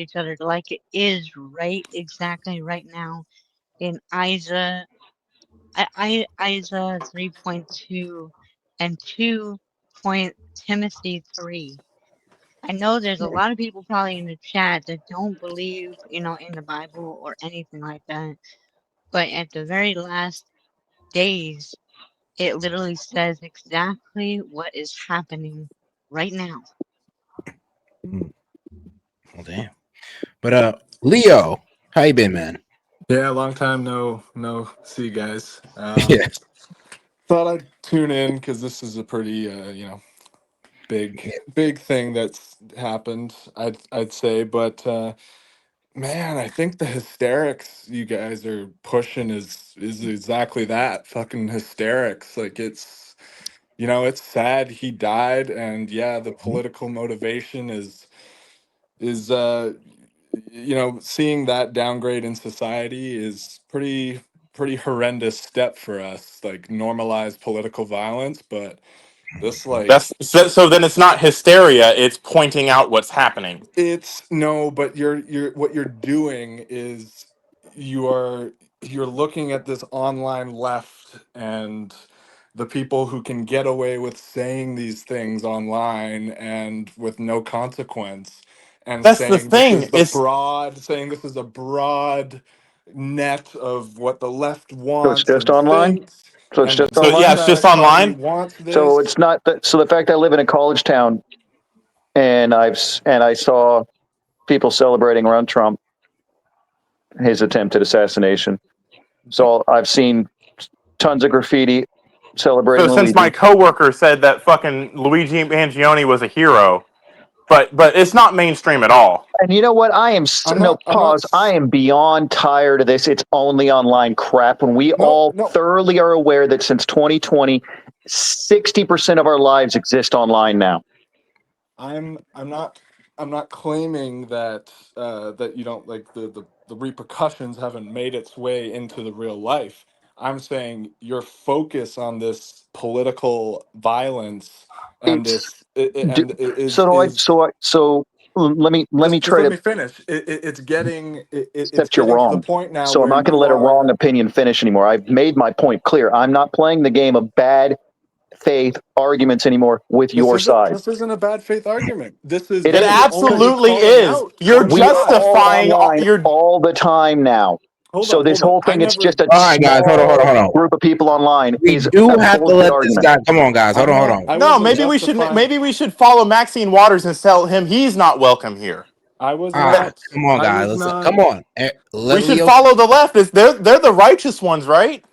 each other like it is exactly right now in Isa 3.2 and 2 point Timothy 3. I know there's a lot of people probably in the chat that don't believe, in the Bible or anything like that. But at the very last days, it literally says exactly what is happening right now. Mm. Well, damn. But Leo, how you been, man? Yeah, long time no see you guys. Yeah. Thought I'd tune in because this is a pretty big thing that's happened. I'd say, but man, I think the hysterics you guys are pushing is exactly that, fucking hysterics. Like it's sad he died, and yeah, the political motivation is seeing that downgrade in society is pretty horrendous step for us, like normalize political violence. But this, like, That's so. Then it's not hysteria; it's pointing out what's happening. it's no, but you're what you're doing is you're looking at this online left and the people who can get away with saying these things online and with no consequence, and That's the saying this thing. is a broad net of what the left So it's wants just and online. thinks, So it's and the just So yeah, online. it's just Democratic Party online. wants So this. it's not that. So the fact I live in a college town and I saw people celebrating around Trump, his attempted assassination. So I've seen tons of graffiti So celebrating since my Luigi. coworker said that fucking Luigi Mangione was a hero, but it's not mainstream at all. And you know what? I'm No, not. I'm not. pause. I am beyond tired of this. It's only online crap. When we No. all No. thoroughly are aware that since 2020, 60% of our lives exist online now. I'm not claiming that that you don't like the repercussions haven't made its way into the real life. I'm saying your focus on this political violence and It's this do, and so do I. is So let me just try let to. me finish. It's Except you're getting to the wrong. point now So I'm where not going to you let a wrong are. opinion finish anymore. I've made my point clear. I'm not playing the game of bad faith arguments anymore with This your isn't side. this isn't a bad faith argument. This is It It is you're only absolutely calling is. out You're towards the We are left. all justifying online your. all the time now. Hold So on, this hold on. whole I thing, it's never. just a All right, guys, hold on, hold on, small hold on. group of people online, We is do a have to bullshit let this argument. guy. Come on, guys, hold I'm on, hold not. on. I No, wasn't maybe we should. justifying. Maybe we should follow Maxine Waters and tell him he's not welcome here. I was All right, not. come on, I guys. was Let's not. come on. We Let should Leo. follow the left. They're the righteous ones, right?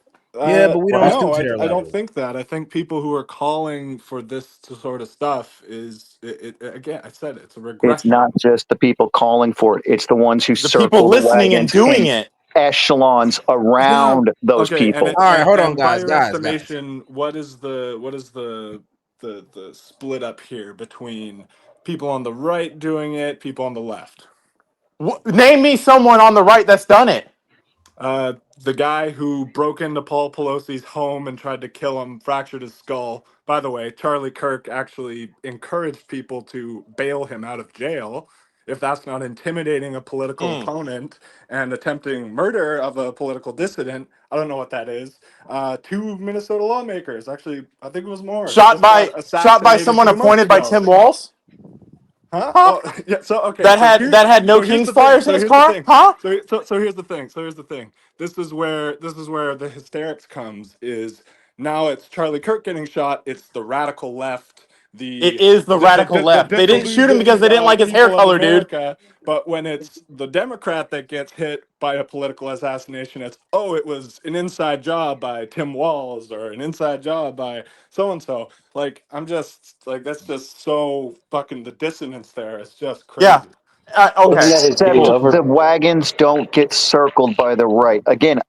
Yeah, but we don't Well, stoop No, to their I don't level. think that. I think people who are calling for this sort of stuff is again. I said it's a it's not regression. just the people calling for it. It's the ones who The people circle the listening and wagons doing in it. echelons Yeah. around those Okay. And people. it, All right, and hold on, and by guys, your guys. estimation, what is the split up here between people on the right doing it, people on the left? Name me someone on the right that's done it. The guy who broke into Paul Pelosi's home and tried to kill him, fractured his skull. By the way, Charlie Kirk actually encouraged people to bail him out of jail. If that's not intimidating a political Mm. opponent and attempting murder of a political dissident, I don't know what that is. Two Minnesota lawmakers, actually, I think it was more, Shot just got by assassinated someone 2 months appointed by ago. Tim Walz. Huh? Huh? Oh, yeah. So okay. That had no Here's King's the thing. flyers in his car. Huh? So here's the thing. This is where the hysterics comes. Is now it's Charlie Kirk getting shot. It's the radical left. It The is the the the, radical the, the left. They didn't shoot him because disillusioned they didn't like his hair people of color, dude. America. But when it's the Democrat that gets hit by a political assassination, it's it was an inside job by Tim Walz or an inside job by so and so. Like I'm just like that's just so fucking the dissonance there. It's just Yeah. crazy. Okay. Except Cool. the wagons don't get circled by the right. Again,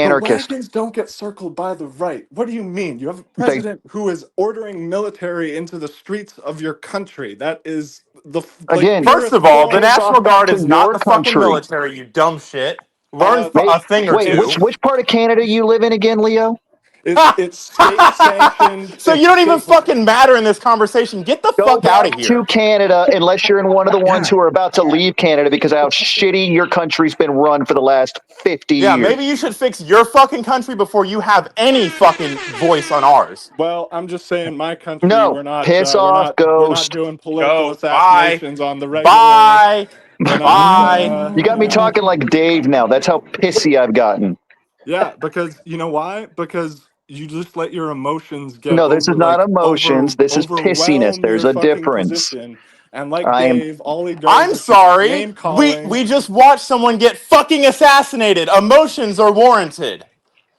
The anarchist. wagons don't get circled by the right. What do you mean? You have a They president who is ordering military into the streets of your country. That is the like again, First purest of all, the piss form. off National back Guard to is not your the fucking country. military. You dumb shit. Learn Uh, Mate, a thing or wait, two. which part of Canada you live in again, Leo? It's state sanctioned. So you It's don't even state. fucking matter in this conversation. Get the Go fuck out back of here. to Canada unless you're in one of the ones who are about to leave Canada because of how shitty your country's been run for the last 50 Yeah, years. maybe you should fix your fucking country before you have any fucking voice on ours. Well, I'm just saying, my country, No, piss off, we're not ghost. doing political Ghost. Bye. assassinations on the regular. Bye. We're not. Bye. You got me talking like Dave now. That's how pissy I've gotten. Yeah, because you know why? Because you just let your emotions get No, this is not emotions. This is pissiness. overwhelm There's your a fucking difference. position. And like I am Dave, all he does I'm is keep sorry. name We calling. we just watched someone get fucking assassinated. Emotions are warranted.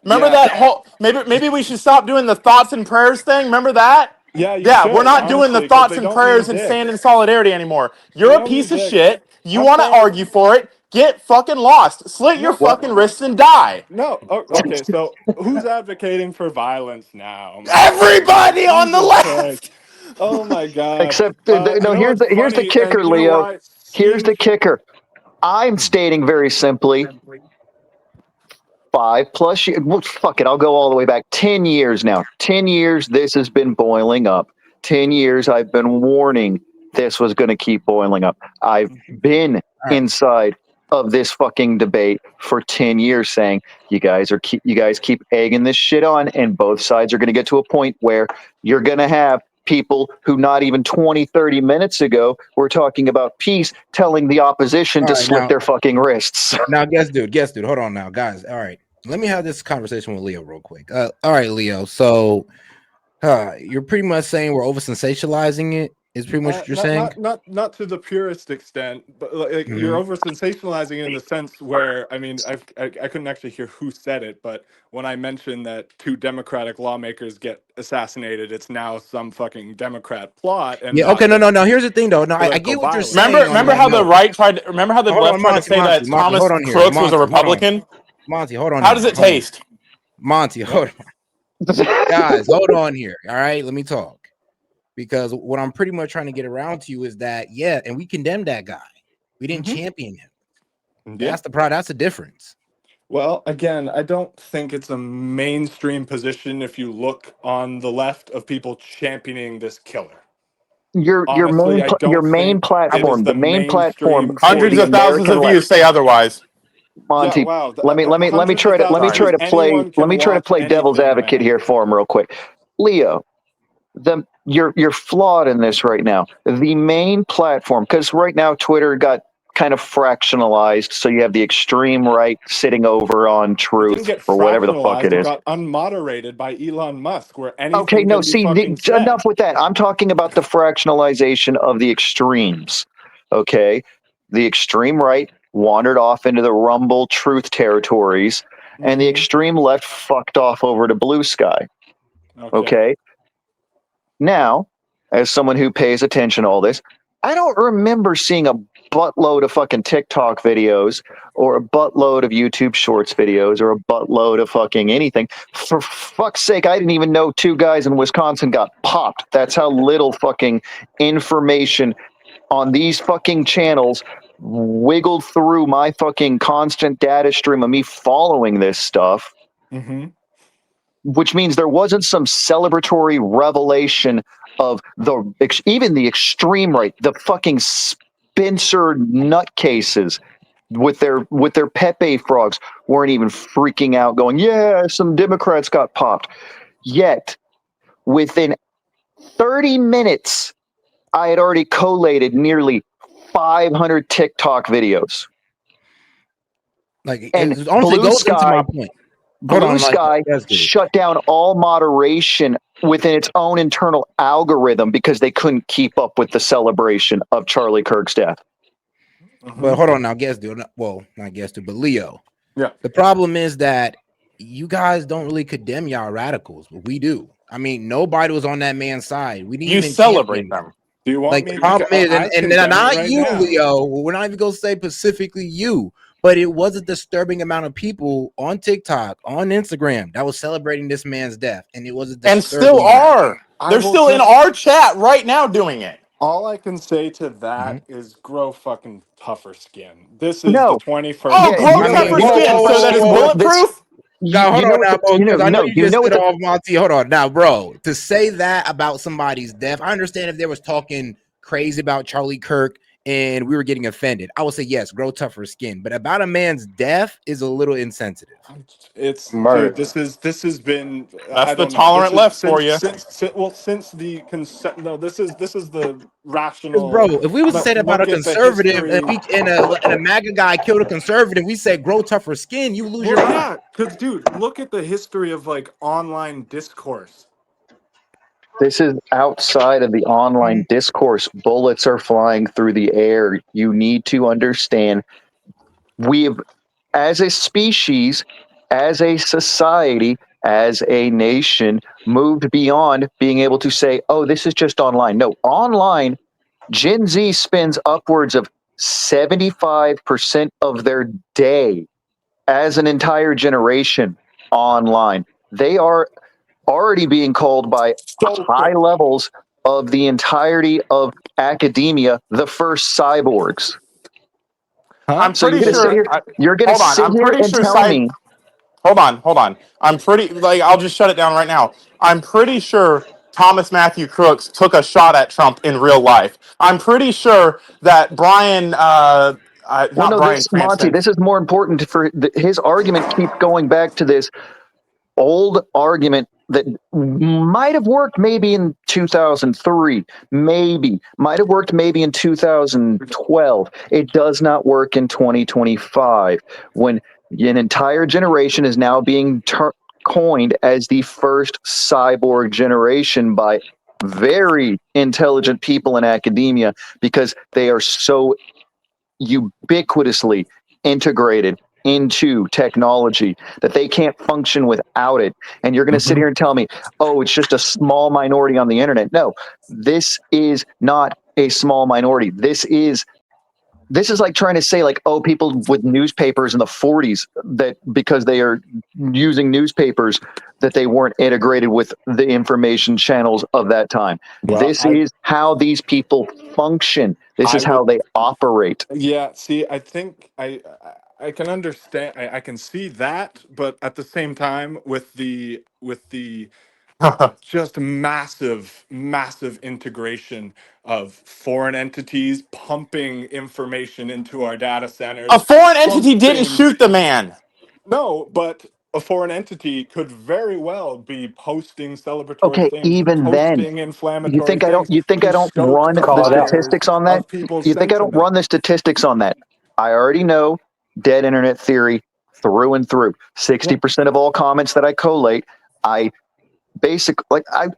Remember Yeah, that whole maybe we should stop doing the thoughts and prayers thing. Remember that? yeah, you Yeah, we're should not doing the honestly, because thoughts they and don't mean prayers and dick. stand in solidarity anymore. They You're a don't mean piece of dick. shit. You I'm want to saying argue for it? Get fucking lost. Slit your no. what? fucking wrists and die. No. Oh, okay. So who's advocating for violence now, man? Everybody on the Jesus Christ. left. Oh my God. Except You no. know what's Here's the funny? And kicker, you know Leo. why? Here's the kicker. I'm stating very simply 5+ years. Well, fuck it. I'll go all the way back 10 years now. 10 years this has been boiling up. 10 years I've been warning this was going to keep boiling up. I've been All right. inside of this fucking debate for 10 years saying you guys keep egging this shit on and both sides are going to get to a point where you're going to have people who not even 20, 30 minutes ago were talking about peace telling the opposition All to right. slit their fucking wrists. Now, guess, dude. Hold on now, guys. All right. Let me have this conversation with Leo real quick. All right, Leo. So you're pretty much saying we're over sensationalizing it, is pretty much what you're saying? Not to the purest extent, but like you're Mhm. over sensationalizing it in the sense where, I mean, I couldn't actually hear who said it, but when I mentioned that 2 Democratic lawmakers get assassinated, it's now some fucking Democrat plot and Yeah. not Okay. No. just Here's the thing, though. No, I political get what you're violence. saying on Remember that how the note. right tried. Remember how the Hold left on, tried to Monty. say that Monty, Thomas hold on here. Crooks was a Monty, hold on. Republican. Monty, hold on How here. does it Hold on. taste? Monty, hold on. Guys, hold on here. All right. Let me talk. Because what I'm pretty much trying to get around to you is that, yeah, and we condemned that guy. We didn't champion him. Yeah. That's the problem. That's the difference. Well, again, I don't think it's a mainstream position if you look on the left of people championing this killer. your Honestly, I your don't main think it is platform, the the main platform mainstream for Hundreds the of voice. thousands American of left. views say otherwise. Yeah, Monty, wow. let me Hundreds of try to thousands of Sorry. views. Anyone let can me try to watch play devil's anything, advocate man. here for him real quick. Leo, you're flawed in this right now. The main platform, because right now Twitter got kind of fractionalized, so you have the extreme right sitting over on It didn't truth get or whatever the fuck it fractionalized. It is. got unmoderated by Elon Musk, where Okay, anything no, can be see, fucking said. enough with that. I'm talking about the fractionalization of the extremes. Okay, the extreme right wandered off into the Rumble truth territories, and the Hmm. extreme left fucked off over to Blue Sky. Okay. Okay, now, as someone who pays attention to all this, I don't remember seeing a buttload of fucking TikTok videos or a buttload of YouTube Shorts videos or a buttload of fucking anything. For fuck's sake, I didn't even know 2 guys in Wisconsin got popped. That's how little fucking information on these fucking channels wiggled through my fucking constant data stream of me following this stuff, Hmm. which means there wasn't some celebratory revelation of even the extreme right, the fucking Spencer nutcases with their Pepe frogs weren't even freaking out, going, "Yeah, some Democrats got popped." Yet within 30 minutes, I had already collated nearly 500 TikTok videos, Like, and it honestly goes into my point. Hold Blue on, like, Sky that's good. shut down all moderation within its own internal algorithm because they couldn't keep up with the celebration of Charlie Kirk's death. But hold on now, guess, dude. Well, not guess, dude, but Leo. Yeah. The problem is that you guys don't really condemn y'all radicals, but we do. I mean, nobody was on that man's side. We didn't You even champion celebrate him. them. Do you want Like, me the to? problem is, I and condemn it not right you, now. Leo. We're not even gonna say specifically you, but it was a disturbing amount of people on TikTok, on Instagram that was celebrating this man's death, and it was a And still disturbing amount. are. I They're will still in just. our chat right now doing it. All I can say to that Mhm. is grow fucking tougher skin. This is the No, 21st. Oh, yeah, grow I you're mean, tougher you know skin so that it's this bulletproof. Now, hold you know on what now, bro, you know because I know no you you just know what said the, off Monty. Hold on now, bro. To say that about somebody's death, I understand if they was talking crazy about Charlie Kirk and we were getting offended. I would say yes, grow tougher skin. But about a man's death is a little insensitive. It's murder. dude. This has been. That's I the don't know. This tolerant is left for you. since the consent. No, this is the Because, bro, rational. if we was to say that about a Look at the conservative and history. we and a MAGA guy killed a conservative, we said grow tougher skin, you lose your Well, mind. yeah, because dude, look at the history of like online discourse. This is outside of the online discourse. Bullets are flying through the air. You need to understand we've, as a species, as a society, as a nation, moved beyond being able to say, oh, this is just online. No, online, Gen Z spends upwards of 75% of their day as an entire generation online. They are already being called by So high quick, levels of the entirety of academia the first cyborgs. huh? I'm So pretty sure. you're going to Hold on. sit I'm here pretty and sure. tell me Hold on. I'm pretty like I'll just shut it down right now. I'm pretty sure Thomas Matthew Crooks took a shot at Trump in real life. I'm pretty sure that well, not no, Brian this Monty, Cranston. this is more important for his argument keeps going back to this old argument that might have worked maybe in 2003, maybe might have worked maybe in 2012. It does not work in 2025 when an entire generation is now being coined as the first cyborg generation by very intelligent people in academia because they are so ubiquitously integrated into technology that they can't function without it. And you're going to sit Mhm. here and tell me, oh, it's just a small minority on the internet. No, this is not a small minority. This is like trying to say like, oh, people with newspapers in the 40s that because they are using newspapers that they weren't integrated with the information channels of that time. Well, This is how these people function. This I is how would. they operate. Yeah, see, I think I can understand. I can see that, but at the same time, with the just massive integration of foreign entities pumping information into our data A centers, foreign entity didn't pumping. shoot the man. No, but a foreign entity could very well be posting celebratory Okay, things, even then, posting inflammatory things you think to I don't stoke run the the Call it out. fires statistics on that? of people's You think I don't sentiment. run the statistics on that? I already know dead internet theory through and through. 60% of all comments that I collate, I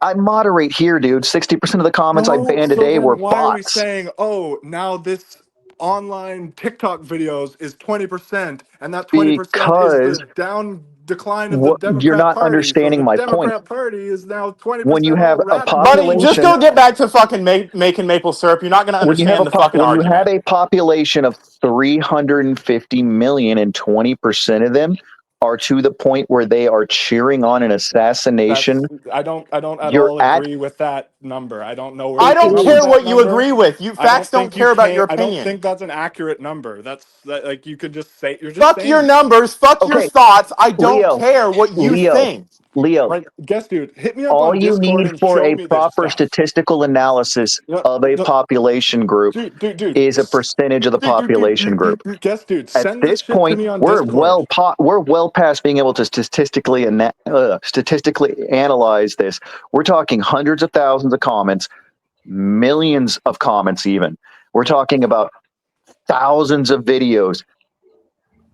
I moderate here, dude. 60% of the comments I No, banned so today then were why are we bots saying, oh, now this online TikTok videos is 20%, and that 20% is because the down decline of the what you're Democrat not Party. So understanding the my point. Democrat Party is now When you 20% have all a radicals. Buddy, just population go get back to fucking making maple syrup. You're not going to understand the fucking when you have argument. a population of 350 million and 20% of them are to the point where they are cheering on an assassination, I don't at you're all at agree with that number. I don't know where I you don't come up with care it that what you number. agree with. You I facts don't don't think you care about your can. I don't opinion. think that's an accurate number. That's that like you could just say you're just Fuck your saying it. numbers. Fuck your okay, thoughts. I don't Leo, care what you Leo, think. Leo. Like, guess, dude, hit me up All on you Discord need and for show a me this proper stuff. statistical analysis No, of a no, population group is a percentage of the population group. guess, dude, At send this this shit to point, me on Discord. we're well past being able to statistically analyze this. We're talking hundreds of thousands of comments, millions of comments, even. We're Yeah. talking about thousands of videos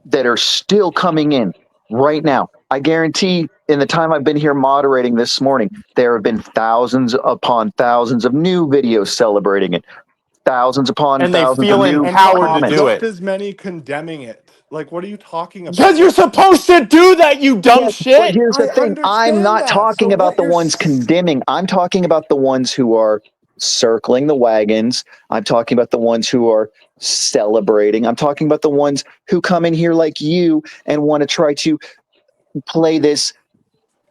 that are still coming in right now. I guarantee in the time I've been here moderating this morning, there have been thousands upon thousands of new videos celebrating it, thousands upon And they thousands of feel new empowered to do comments. Just it. as many condemning it. Like, what are you talking Because about? you're supposed to do that, you dumb Yes, but shit. here's the I thing. I'm understand not that. So talking about what the you're ones condemning. I'm talking about the ones who are circling the wagons. I'm talking about the ones who are celebrating. I'm talking about the ones who come in here like you and want to try to play this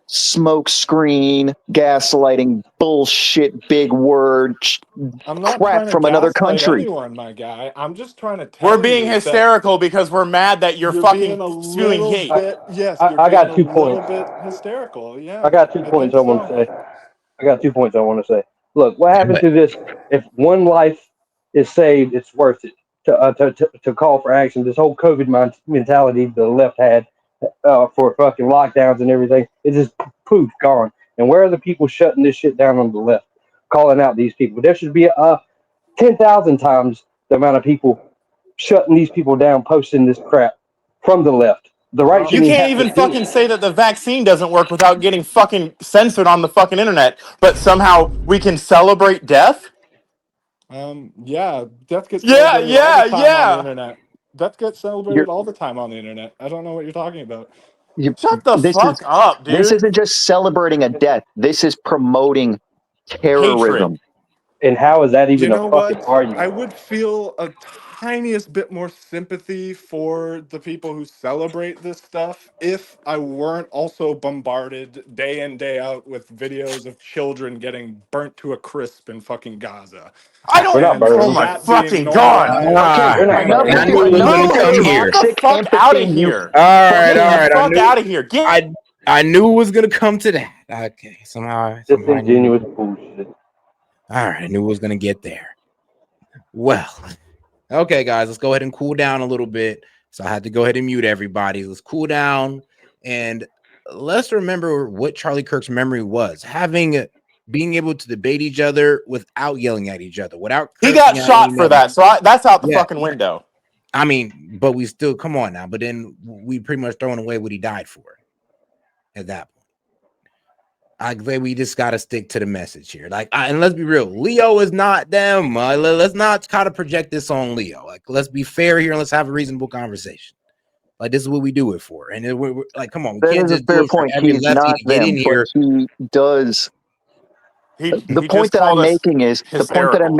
smoke screen, gaslighting, bullshit, big word, I'm not crap trying to from another gaslight country. anyone, my guy. I'm just trying to We're tell being you that hysterical because we're mad that you're you're fucking being a spewing little hate. bit, yes, I, you're I being got a 2 points. little bit hysterical. I Yeah, got two I points think I want to so. say. I got 2 points I want to say. Look, what happened But to this? If one life is saved, it's worth it to call for action. This whole COVID mentality the left had for fucking lockdowns and everything, it's just poof, gone. And where are the people shutting this shit down on the left, calling out these people? There should be 10,000 times the amount of people shutting these people down, posting this crap from the left. The right Um, You shouldn't even can't have to even do fucking it. say that the vaccine doesn't work without getting fucking censored on the fucking internet, but somehow we can celebrate death? yeah, death gets Yeah, celebrated all the yeah, time on the yeah. internet. Death gets You're, celebrated all the time on the internet. I don't know what you're talking about. you, Shut the this is fuck up, this dude. isn't just celebrating a death. This is promoting Hatred. terrorism. And how is that You even a know fucking what? I argument? would feel a tiniest bit more sympathy for the people who celebrate this stuff if I weren't also bombarded day in, day out with videos of children getting burnt to a crisp in fucking Gaza. I We're don't. not And Oh burning. my that being fucking god. Okay, We're not enough burning. I with knew your it was enough gonna with Move! your come Get here. the toxic fuck out empathy. of here! All right, Get all the right. fuck out of here! Get. I knew it was gonna come to that. Okay, somehow I knew. Disingenuous bullshit. All right, I knew it was gonna get there. Well, okay, guys, let's go ahead and cool down a little bit. So I had to go ahead and mute everybody. Let's cool down and let's remember what Charlie Kirk's memory was: being able to debate each other without yelling at each other, without He got cursing out shot one for another. that, so that's out the Yeah, fucking window. I mean, but we still come on now. But then we pretty much throwing away what he died for at that point. I think we just got to stick to the message here. Like, and let's be real, Leo is not them. Let's not try to project this on Leo. Like, let's be fair here and let's have a reasonable conversation. Like, this is what we do it for. And we're like, come on, we That can't is a just do fair it for point. every He's lefty not to get in them, but here. he does. He The he point just that I'm called us making is hysterical.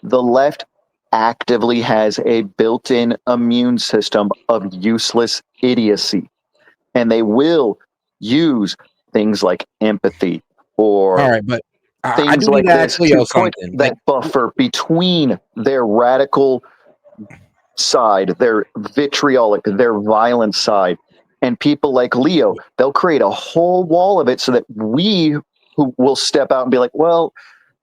the left actively has a built-in immune system of useless idiocy, and they will use things like empathy All or right, but I things do need like to ask this Leo to put something. Like, that buffer between their radical side, their vitriolic, their violent side, and people like Leo. They'll create a whole wall of it so that we who will step out and be like, well,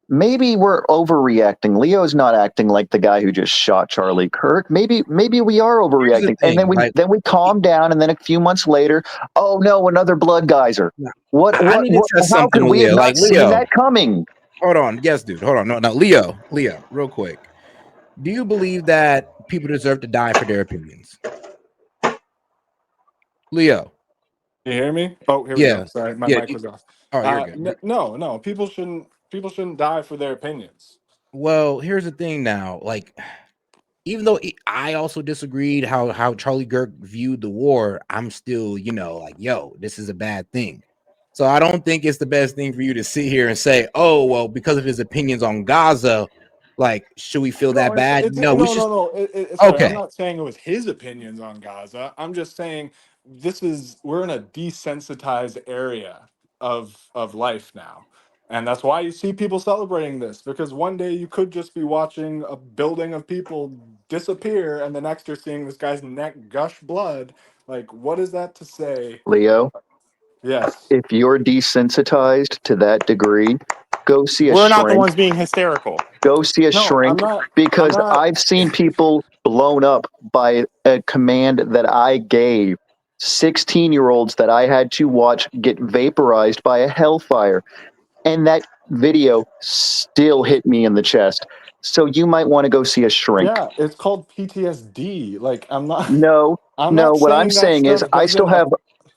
maybe we're overreacting. Leo's not acting like the guy who just shot Charlie Kirk. Maybe we are here's the overreacting. And then thing. we Like, then we calm down, and then a few months later, oh no, another blood geyser. I need to test How something could with we have Leo. Like, not seen Leo, that coming? hold on. Yes, dude. Hold on. No, Leo, real quick. Do you believe that people deserve to die for their opinions? Leo. You hear me? Oh, here we go. Yeah. Sorry, my Yeah. mic was off. Oh, you're good. No. People shouldn't die for their opinions. Well, here's the thing now. Like, even though I also disagreed how Charlie Kirk viewed the war, I'm still, like, yo, this is a bad thing. So I don't think it's the best thing for you to sit here and say, oh, well, because of his opinions on Gaza, like, should we feel No, that bad? it's No, we no, should. no, no. Sorry, I'm Okay. not saying it was his opinions on Gaza. I'm just saying we're in a desensitized area of life now, and that's why you see people celebrating this, because one day you could just be watching a building of people disappear, and the next you're seeing this guy's neck gush blood. Like, what is that to say? Leo, Yes. if you're desensitized to that degree, go see a We're not the shrink. ones being hysterical. Go see a No, I'm shrink, not. I'm because not. I've seen people blown up by a command that I gave. 16-year-olds that I had to watch get vaporized by a hellfire. And that video still hit me in the chest. So you might want to go see a shrink. Yeah, it's called PTSD. Like, I'm not. No, I'm no, not what I'm saying that saying is stuff I still doesn't. have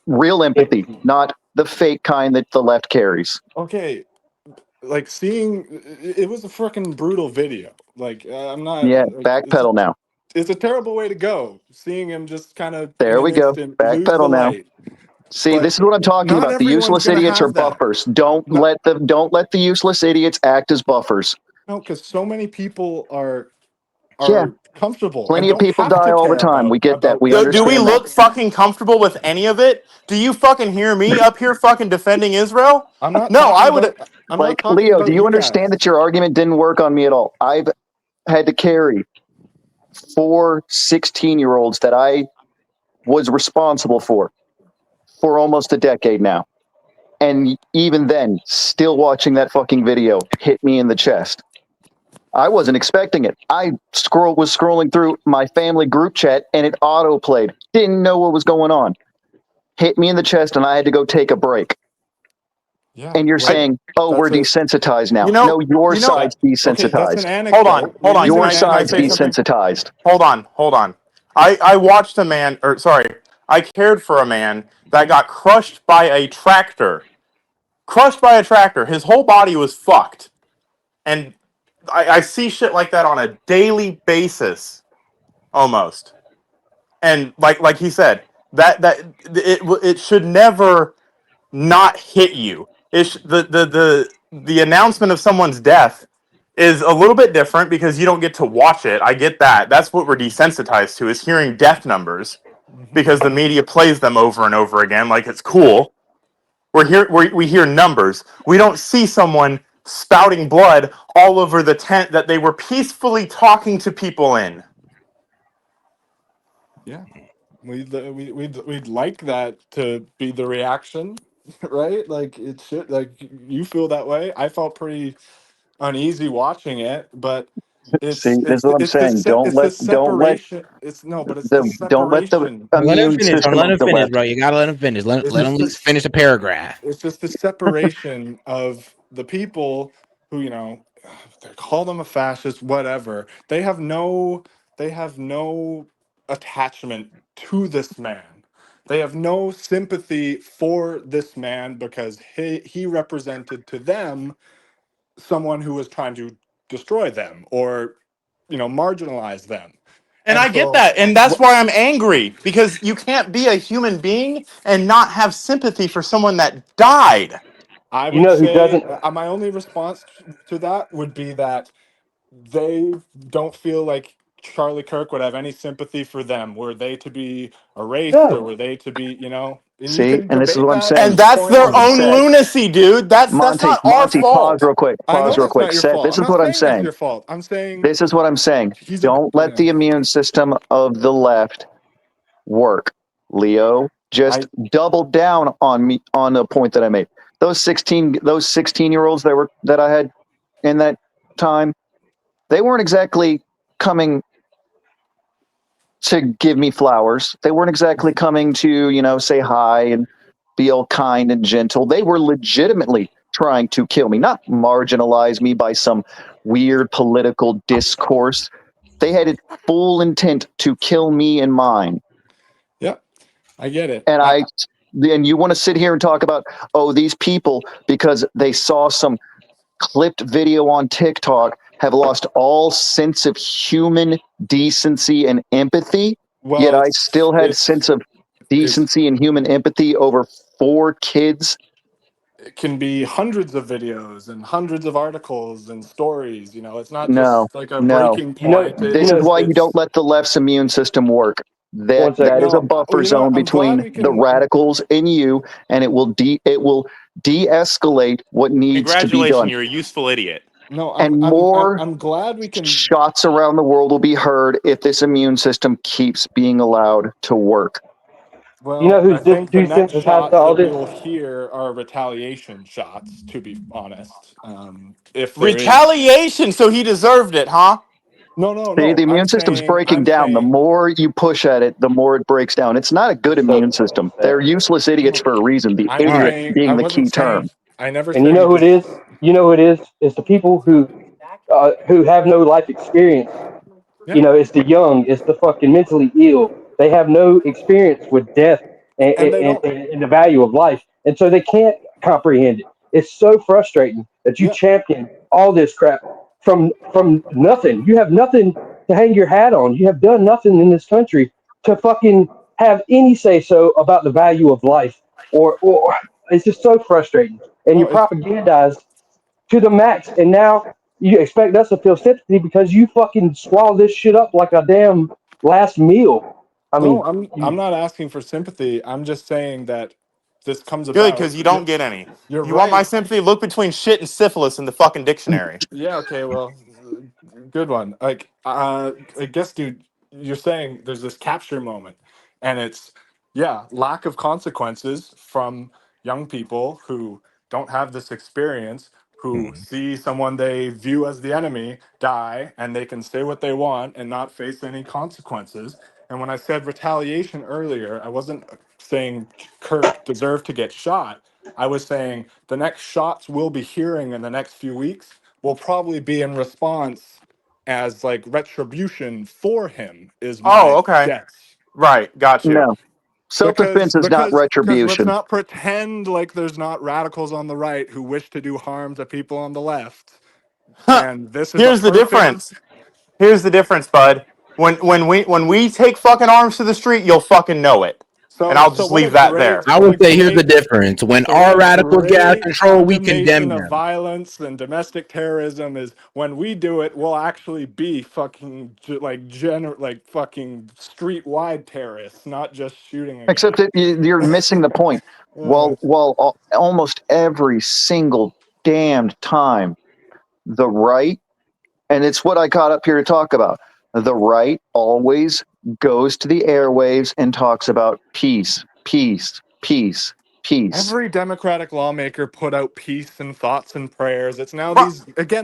real empathy, Empathy. not the fake kind that the left carries. Okay, like seeing it was a freaking brutal video. Like, I'm not. Yeah, Like, backpedal now. it's a terrible way to go. Seeing him just kind of in There an we go. instant lose the Backpedal now. light. See, But this is what I'm talking not about. The everyone's useless gonna idiots are have that. buffers. Don't No, let the useless idiots act as buffers. no, because so many people Yeah, are comfortable and Plenty of don't people have die to all the care time. We get that. about We Do we understand that. look fucking comfortable with any of it? Do you fucking hear me up here fucking defending Israel? No, I would. I'm not Like, talking Leo, do about you you understand guys. that your argument didn't work on me at all? I've had to carry 4 16-year-olds that I was responsible for almost a decade now. And even then, still watching that fucking video hit me in the chest. I wasn't expecting it. I was scrolling through my family group chat and it auto played. Didn't know what was going on. Hit me in the chest and I had to go take a break. Yeah, And you're I, well, saying, oh, we're that's a desensitized now. you No, know, your you know. that. side's Okay, that's an desensitized. Hold on, anecdote. hold on. Maybe Can Your an I can I side's say anecdote. something? desensitized. Hold on. I watched a man, or sorry, I cared for a man that got crushed by a tractor. Crushed by a tractor. His whole body was fucked. And I see shit like that on a daily basis, almost. And like he said, it should never not hit you. The announcement of someone's death is a little bit different because you don't get to watch it. I get that. That's what we're desensitized to, is hearing death numbers Hmm. because the media plays them over and over again like it's cool. We hear numbers. We don't see someone spouting blood all over the tent that they were peacefully talking to people in. Yeah, we'd like that to be the reaction, right? Like it should. Like you feel that way. I felt pretty uneasy watching it, but See, it's this is it's what I'm it's the saying. se- it's the Don't let separation. It's no, but it's the the separation. Let him immune finish. Don't system let of him the finish, left. bro. You gotta let him finish. It's Let him just at least this. finish the paragraph. It's just the separation of the people who they call them a fascist, whatever. They have no attachment to this man. They have no sympathy for this man because he represented to them someone who was trying to destroy them or marginalize them. And And I get so that. And that's what why I'm angry because you can't be a human being and not have sympathy for someone that died. I You would know who say, doesn't? my only response to that would be that they don't feel like Charlie Kirk would have any sympathy for them. Were they to be erased or No. were they to be, and you See, can and this is debate what I'm that And saying. that's point their on own Set, point. lunacy, dude. That's Monty, not our pause fault. real quick. I know Pause real that's quick. not your Set. fault. This I'm is not what I'm saying that's saying. your fault. I'm saying This is what I'm saying. he's a, Don't let the immune system of the left work. Leo just I, doubled down on me on the point that I made. Those 16-year-olds that I had in that time, they weren't exactly coming to give me flowers. They weren't exactly coming to, say hi and be all kind and gentle. They were legitimately trying to kill me, not marginalize me by some weird political discourse. They had it full intent to kill me and mine. yeah, I get it. And you want to sit here and talk about, oh, these people, because they saw some clipped video on TikTok, have lost all sense of human decency and empathy. Yet Well, I still had it's, sense of it's, decency and human empathy over 4 kids. it can be hundreds of videos and hundreds of articles and stories. It's not No, just like a no. breaking You know. point. You This is know. why you It's don't let the left's immune system work. That One that second. is a no, well, buffer zone I'm glad between we the can. radicals and you, and it will de-escalate what needs to be Congratulations, done. you're a useful idiot. No, And more I'm glad we can. shots around the world will be heard if this immune system keeps being allowed to work. You know Well, I who's think the next desensitized to shots all that we this? will hear are retaliation shots. To be honest, if there is, Retaliation, so he deserved it, huh? no, no, See, the no. immune system's breaking I'm down. The saying, more you push at it, the more it breaks down. It's not a good immune system. So, They're useless idiots for a reason. The I'm All right. idiot saying, I being the wasn't key saying. term. I never and you said he know who it just. is? You know who it is? It's the people who have no life experience. Yeah, It's the young, it's the fucking mentally ill. They have no experience with death and, and they don't. and the value of life, and so they can't comprehend it. It's so frustrating that you Yeah, champion all this crap from nothing. You have nothing to hang your hat on. You have done nothing in this country to fucking have any say so about the value of life, or it's just so frustrating. And no, you're propagandized to the max. And now, You expect us to feel sympathy because you fucking swallow this shit up like a damn last meal. I No, mean, I'm not asking for sympathy. I'm just saying that this comes Good, about. because you don't get any. You're You want my right. sympathy? Look between shit and syphilis in the fucking dictionary. Yeah, okay, well, good one. Like, I guess, dude, you're saying there's this capture moment, and it's, yeah, lack of consequences from young people who don't have this experience, who Hmm. see someone they view as the enemy die, and they can say what they want and not face any consequences. And when I said retaliation earlier, I wasn't saying Kirk deserved to get shot. I was saying the next shots we'll be hearing in the next few weeks will probably be in response as like retribution for him is Oh, my okay. guess. Right. Got you. No, self Because defense is not because because let's retribution. not pretend like there's not radicals on the right who wish to do harm to people on the left. Huh. And this is a Here's the perfect. difference. Here's the difference, bud. When we take fucking arms to the street, you'll fucking know it. And So I'll so just what a leave that there. great I what a would say here's the great difference. When So what our a radicals get out of great control, we condemnation condemn of them. violence and domestic terrorism is when we do it, we'll actually be fucking like fucking street-wide terrorists, not just shooting a Except guy. that you're missing the point. Uh, Almost every single damned time, the right, and it's what I got up here to talk about. The right always goes to the airwaves and talks about peace, peace, peace, peace. every Democratic lawmaker put out peace and thoughts and prayers. It's now But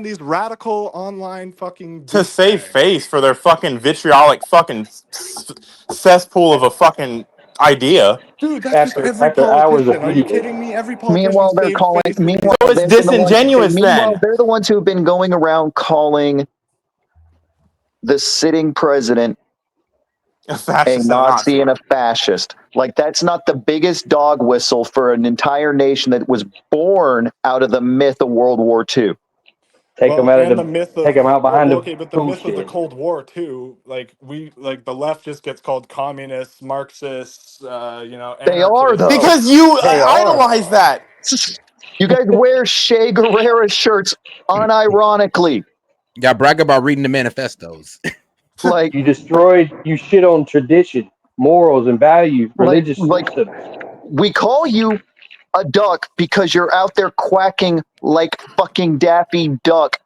these radical online fucking to save douchebags. face for their fucking vitriolic fucking cesspool of a fucking idea. Dude, that's just after every after hours of politician. Are you video, kidding me? Every politician Meanwhile, they're saves calling. face with these. Meanwhile, So it's they've been the ones. disingenuous Meanwhile, then. they're the ones who've been going around calling the sitting president A a fascist and a Nazi. Nazi and a fascist. Like that's not the biggest dog whistle for an entire nation that was born out of the myth of World War II. take them Well, out of and the the, myth take of them out behind the okay, but the myth of the bullshit. Cold War too. Like the left just gets called communists, Marxists, They are anarchists. though. Because you They are. idolize that. You guys wear Che Guevara shirts unironically. Y'all brag about reading the manifestos. Like, You shit on tradition, morals, and values, religious like systems. we call you a duck because you're out there quacking like fucking Daffy Duck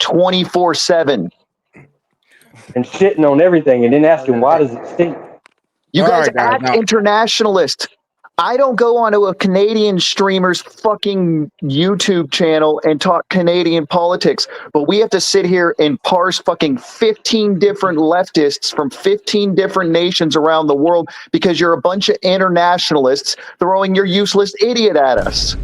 24/7. And shitting on everything, and then asking why does it stink? You All guys right, guys. act Now, internationalist. I don't go onto a Canadian streamer's fucking YouTube channel and talk Canadian politics, but we have to sit here and parse fucking 15 different leftists from 15 different nations around the world because you're a bunch of internationalists throwing your useless idiot at us.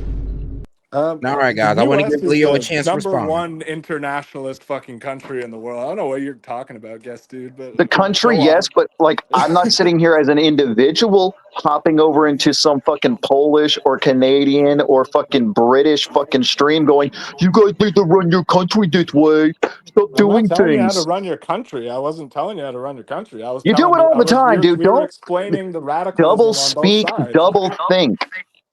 all right, The guys. I want to U.S. give is Leo a the chance to number respond. one internationalist fucking country in the world. I don't know what you're talking about, guest dude, but The country, go yes, on. but like I'm not sitting here as an individual hopping over into some fucking Polish or Canadian or fucking British fucking stream going, you guys need to run your country this way. Stop I'm not doing telling you how to things. run your country. I wasn't telling you how to run your country. I was You do telling it you. all I the was. time, dude. We were Don't explaining the double radicalism on both speak, sides, double think.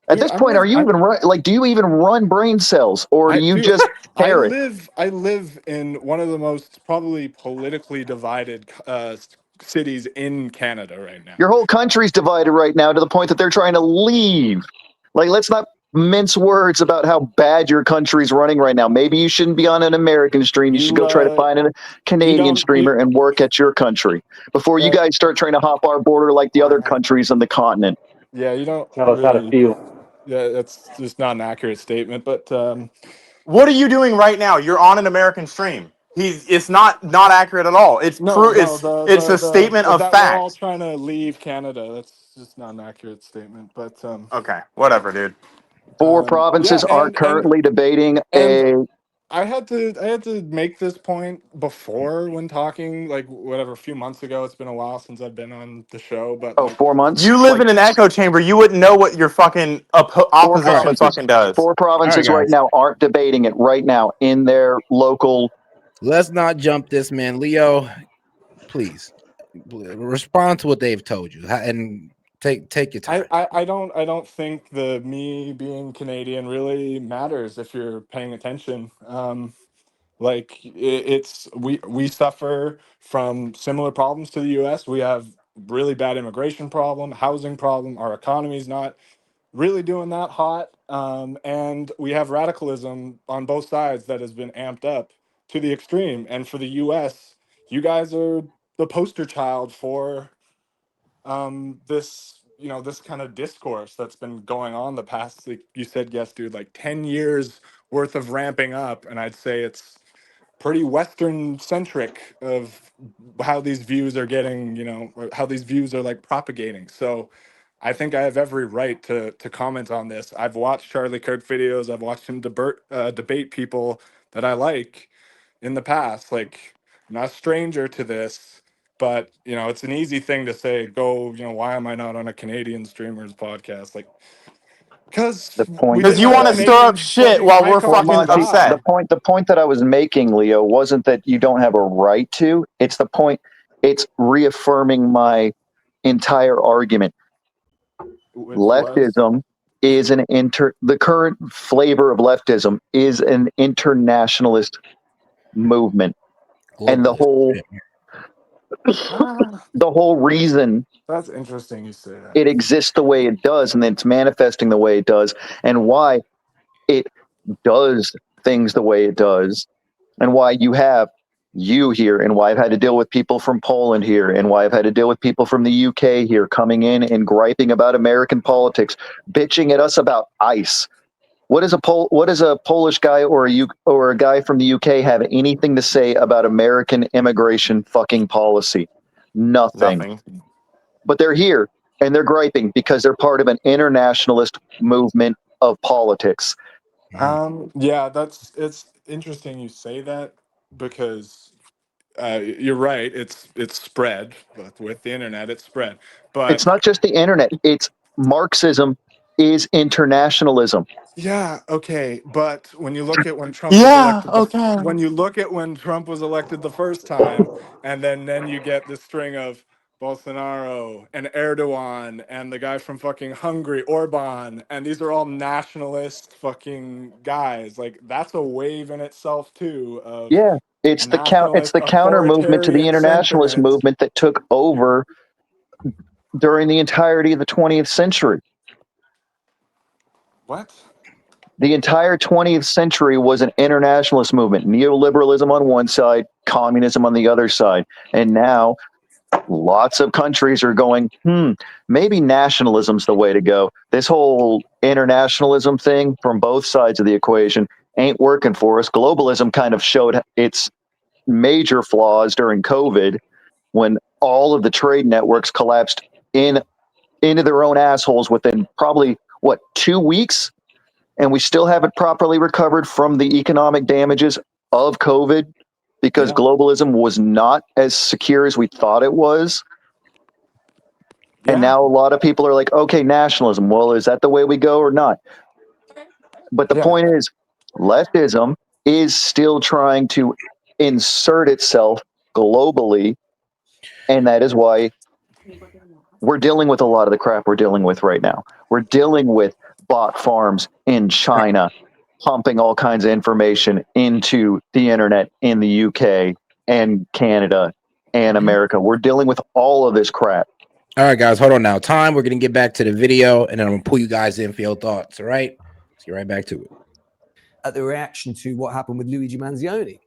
At dude. this point, are you even run like do you even run brain cells or do you Dude, just parrot? I live in one of the most probably politically divided cities in Canada right now. Your whole country's divided right now to the point that they're trying to leave. Like, let's not mince words about how bad your country's running right now. Maybe you shouldn't be on an American stream. You should You go try to find a you Canadian don't you streamer and work at your country before you uh, guys start trying to hop our border like the other countries on the continent. yeah, you don't Tell us how to really. feel. Yeah, that's just not an accurate statement. But What are you doing right now? You're on an American stream. It's not accurate at all. It's no, true. no, It's a statement of that we're all fact. trying to leave Canada. That's just not an accurate statement. But Okay, whatever, dude. Four yeah, provinces are currently debating and a I had to make this point before when talking like whatever a few months ago. It's been a while since I've been on the show, but like 4 months. You live Like in an echo chamber. You wouldn't know what your fucking four All right, opposition provinces. fucking does. Four all right, provinces right guys. now aren't debating it right now in their local. Let's not jump this, man. Leo, please respond to what they've told you and take your time. I don't think me being Canadian really matters if you're paying attention. Like we suffer from similar problems to the U.S. We have really bad immigration problem, housing problem. Our economy's not really doing that hot, and we have radicalism on both sides that has been amped up to the extreme. And for the U.S., you guys are the poster child for this, this kind of discourse that's been going on the past, like you said, yes, dude, like 10 years worth of ramping up. And I'd say it's pretty Western centric of how these views are getting, or how these views are like propagating. So I think I have every right to comment on this. I've watched Charlie Kirk videos. I've watched him debate people that I like in the past. Like, I'm not a stranger to this, but it's an easy thing to say, go, why am I not on a Canadian streamer's podcast? Like, because The we point Because didn't you have a want to that stir up Canadian shit fucking while we're well, icon to fucking Monty, die. upset. the point that I was making, Leo, wasn't that you don't have a right to. It's the point. It's reaffirming my entire argument. Which was Leftism is the current flavor of leftism is an internationalist movement, and Globalist. ah, the whole reason that's interesting you say that. it exists the way it does, and it's manifesting the way it does, and why it does things the way it does, and why you here, and why I've had to deal with people from Poland here, and why I've had to deal with people from the UK here coming in and griping about American politics, bitching at us about ICE. What does a Polish guy or a guy from the UK have anything to say about American immigration fucking policy? Nothing. Nothing. But they're here and they're griping because they're part of an internationalist movement of politics. Yeah, it's interesting you say that because you're right. It's spread with the internet. It's spread, but It's not just the internet. It's Marxism is internationalism. yeah, okay. But when you look at when Trump was Yeah, elected, okay. when you look at when Trump was elected the first time, and then you get this string of Bolsonaro and Erdogan and the guy from fucking Hungary, Orban, and these are all nationalist fucking guys. Like that's a wave in itself too of Yeah, it's nationalist the counter movement to the authoritarian internationalist sentiment. movement that took over during the entirety of the 20th century. What? The entire 20th century was an internationalist movement, neoliberalism on one side, communism on the other side. And now lots of countries are going, maybe nationalism's the way to go. This whole internationalism thing from both sides of the equation ain't working for us. Globalism kind of showed its major flaws during COVID when all of the trade networks collapsed into their own assholes within probably 2 weeks, and we still haven't properly recovered from the economic damages of COVID because Yeah. globalism was not as secure as we thought it was. And Yeah. now a lot of people are like, okay, nationalism. Well, is that the way we go or not? But the Yeah. point is, leftism is still trying to insert itself globally. And that is why we're dealing with a lot of the crap we're dealing with right now. We're dealing with bot farms in China pumping all kinds of information into the internet in the UK and Canada and America. We're dealing with all of this crap. All right, guys, hold on now. Time. We're gonna get back to the video, and then I'm gonna pull you guys in for your thoughts. All right, let's get right back to it. At the reaction to what happened with Luigi Manzioni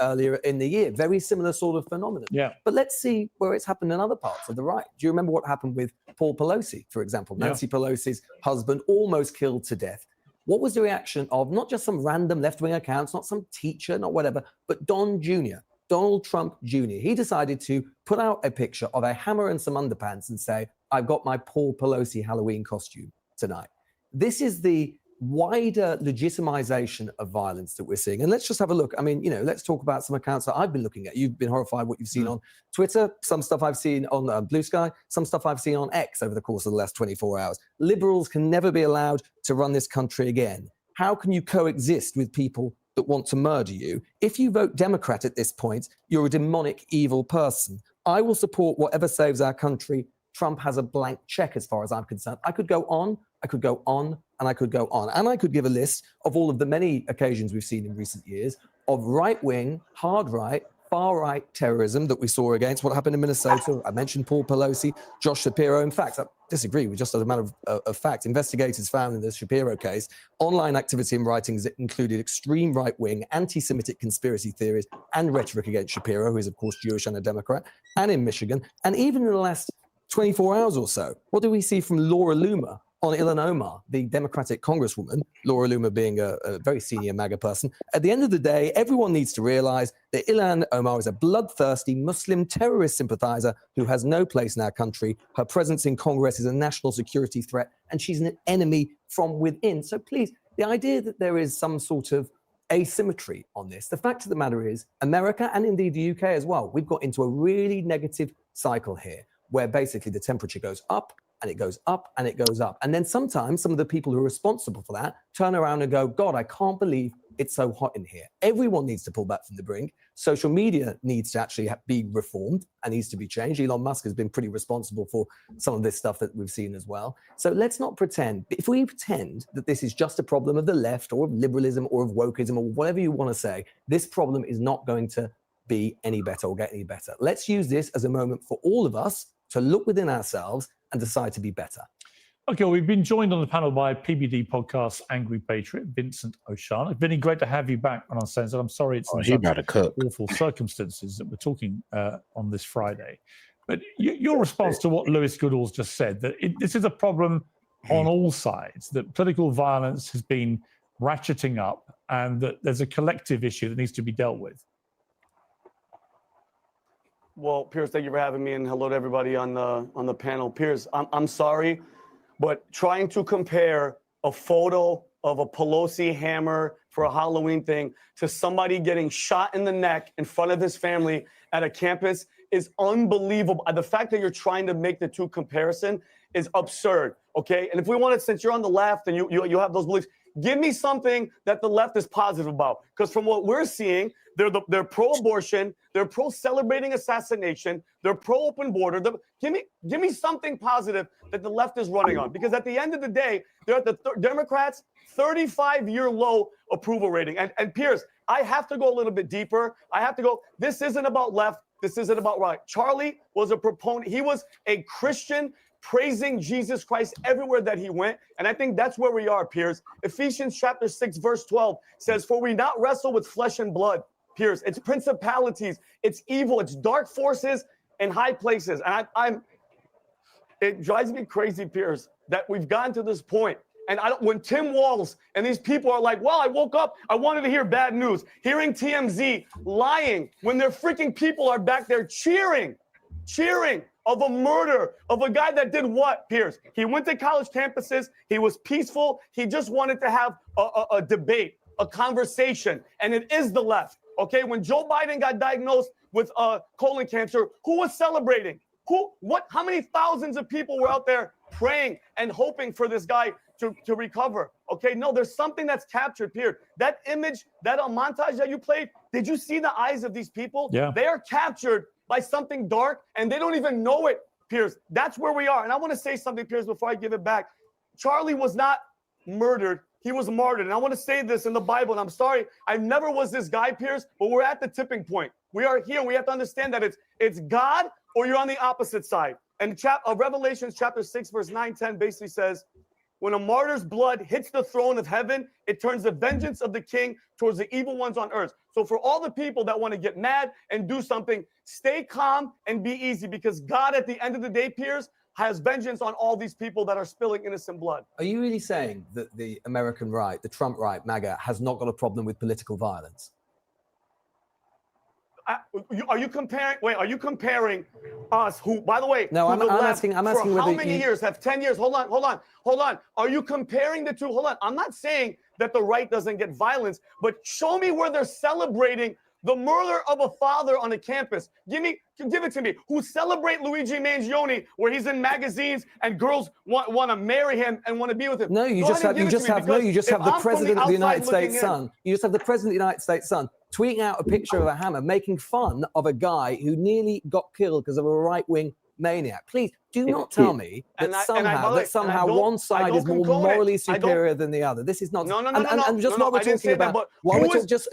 earlier in the year. Very similar sort of phenomenon. Yeah. But let's see where it's happened in other parts of the right. Do you remember what happened with Paul Pelosi, for example? Nancy Pelosi's husband almost killed to death. What was the reaction of not just some random left-wing accounts, not some teacher, not whatever, but Don Jr., Donald Trump Jr.? He decided to put out a picture of a hammer and some underpants and say, I've got my Paul Pelosi Halloween costume tonight. This is the wider legitimization of violence that we're seeing. And let's just have a look. I mean, let's talk about some accounts that I've been looking at. You've been horrified what you've seen on Twitter, some stuff I've seen on Blue Sky, some stuff I've seen on X over the course of the last 24 hours. Liberals can never be allowed to run this country again. How can you coexist with people that want to murder you? If you vote Democrat at this point, you're a demonic, evil person. I will support whatever saves our country. Trump has a blank check as far as I'm concerned. I could go on, I could go on, and I could go on. And I could give a list of all of the many occasions we've seen in recent years of right-wing, hard-right, far-right terrorism that we saw against what happened in Minnesota. I mentioned Paul Pelosi, Josh Shapiro. In fact, I disagree with just as a matter of fact. Investigators found in the Shapiro case online activity and writings that included extreme right-wing, anti-Semitic conspiracy theories and rhetoric against Shapiro, who is, of course, Jewish and a Democrat, and in Michigan. And even in the last 24 hours or so, what do we see from Laura Loomer on Ilhan Omar, the Democratic Congresswoman, Laura Loomer being a very senior MAGA person? At the end of the day, everyone needs to realize that Ilhan Omar is a bloodthirsty Muslim terrorist sympathizer who has no place in our country. Her presence in Congress is a national security threat, and she's an enemy from within. So please, the idea that there is some sort of asymmetry on this, the fact of the matter is, America and indeed the UK as well, we've got into a really negative cycle here where basically the temperature goes up, and it goes up and it goes up. And then sometimes some of the people who are responsible for that turn around and go, God, I can't believe it's so hot in here. Everyone needs to pull back from the brink. Social media needs to actually be reformed and needs to be changed. Elon Musk has been pretty responsible for some of this stuff that we've seen as well. So let's not pretend. If we pretend that this is just a problem of the left or of liberalism or of wokeism or whatever you want to say, this problem is not going to be any better or get any better. Let's use this as a moment for all of us to look within ourselves and decide to be better. Okay, well, we've been joined on the panel by PBD podcast Angry Patriot, Vincent O'Shannell. Vinny, great to have you back on our sense. I'm sorry it's in such awful circumstances that we're talking on this Friday. But your response to what Lewis Goodall's just said, that this is a problem on all sides, that political violence has been ratcheting up and that there's a collective issue that needs to be dealt with. Well, Piers, thank you for having me, and hello to everybody on the panel. Piers, I'm sorry, but trying to compare a photo of a Pelosi hammer for a Halloween thing to somebody getting shot in the neck in front of his family at a campus is unbelievable. The fact that you're trying to make the two comparison is absurd, okay? And if we want to, since you're on the left and you have those beliefs, give me something that the left is positive about. Because from what we're seeing, they're pro-abortion, they're pro-celebrating assassination, they're pro-open border. Give me something positive that the left is running on. Because at the end of the day, they're at the Democrats' 35-year low approval rating. And Piers, I have to go a little bit deeper. I have to go, this isn't about left, this isn't about right. Charlie was a proponent. He was a Christian praising Jesus Christ everywhere that he went. And I think that's where we are, Piers. Ephesians chapter 6, verse 12 says, for we not wrestle with flesh and blood, Piers. It's principalities, it's evil, it's dark forces in high places. And it drives me crazy, Piers, that we've gotten to this point. And when Tim Walz and these people are like, well, I woke up, I wanted to hear bad news. Hearing TMZ lying when their freaking people are back there cheering of a murder of a guy that did what, Piers? He went to college campuses. He was peaceful. He just wanted to have a debate, a conversation. And it is the left. Okay, when Joe Biden got diagnosed with colon cancer, who was celebrating? How many thousands of people were out there praying and hoping for this guy to recover? Okay, no, there's something that's captured, Piers. That image, that montage that you played, did you see the eyes of these people? Yeah. They are captured by something dark, and they don't even know it, Piers. That's where we are. And I want to say something, Piers, before I give it back. Charlie was not murdered. He was martyred. And I want to say this in the Bible, and I'm sorry, I never was this guy, Piers, but we're at the tipping point. We are here. We have to understand that it's God or you're on the opposite side. And Revelation chapter 6, verse 9-10 basically says, when a martyr's blood hits the throne of heaven, it turns the vengeance of the king towards the evil ones on earth. So for all the people that want to get mad and do something, stay calm and be easy, because God at the end of the day, Piers, has vengeance on all these people that are spilling innocent blood. Are you really saying that the American right, the Trump right, MAGA, has not got a problem with political violence? Are you comparing? Wait, are you comparing us? Who, by the way, no, I'm asking. For how many years? Have 10 years? Hold on. Are you comparing the two? Hold on. I'm not saying that the right doesn't get violence, but show me where they're celebrating the murder of a father on a campus. Give it to me. Who celebrate Luigi Mangione, where he's in magazines and girls want to marry him and want to be with him? No, you just have the president of the United States' son. You just have the president of the United States' son tweeting out a picture of a hammer, making fun of a guy who nearly got killed because of a right-wing maniac. Please do not tell me that somehow one side is more morally superior than the other. This is not. No. And just while we're talking about,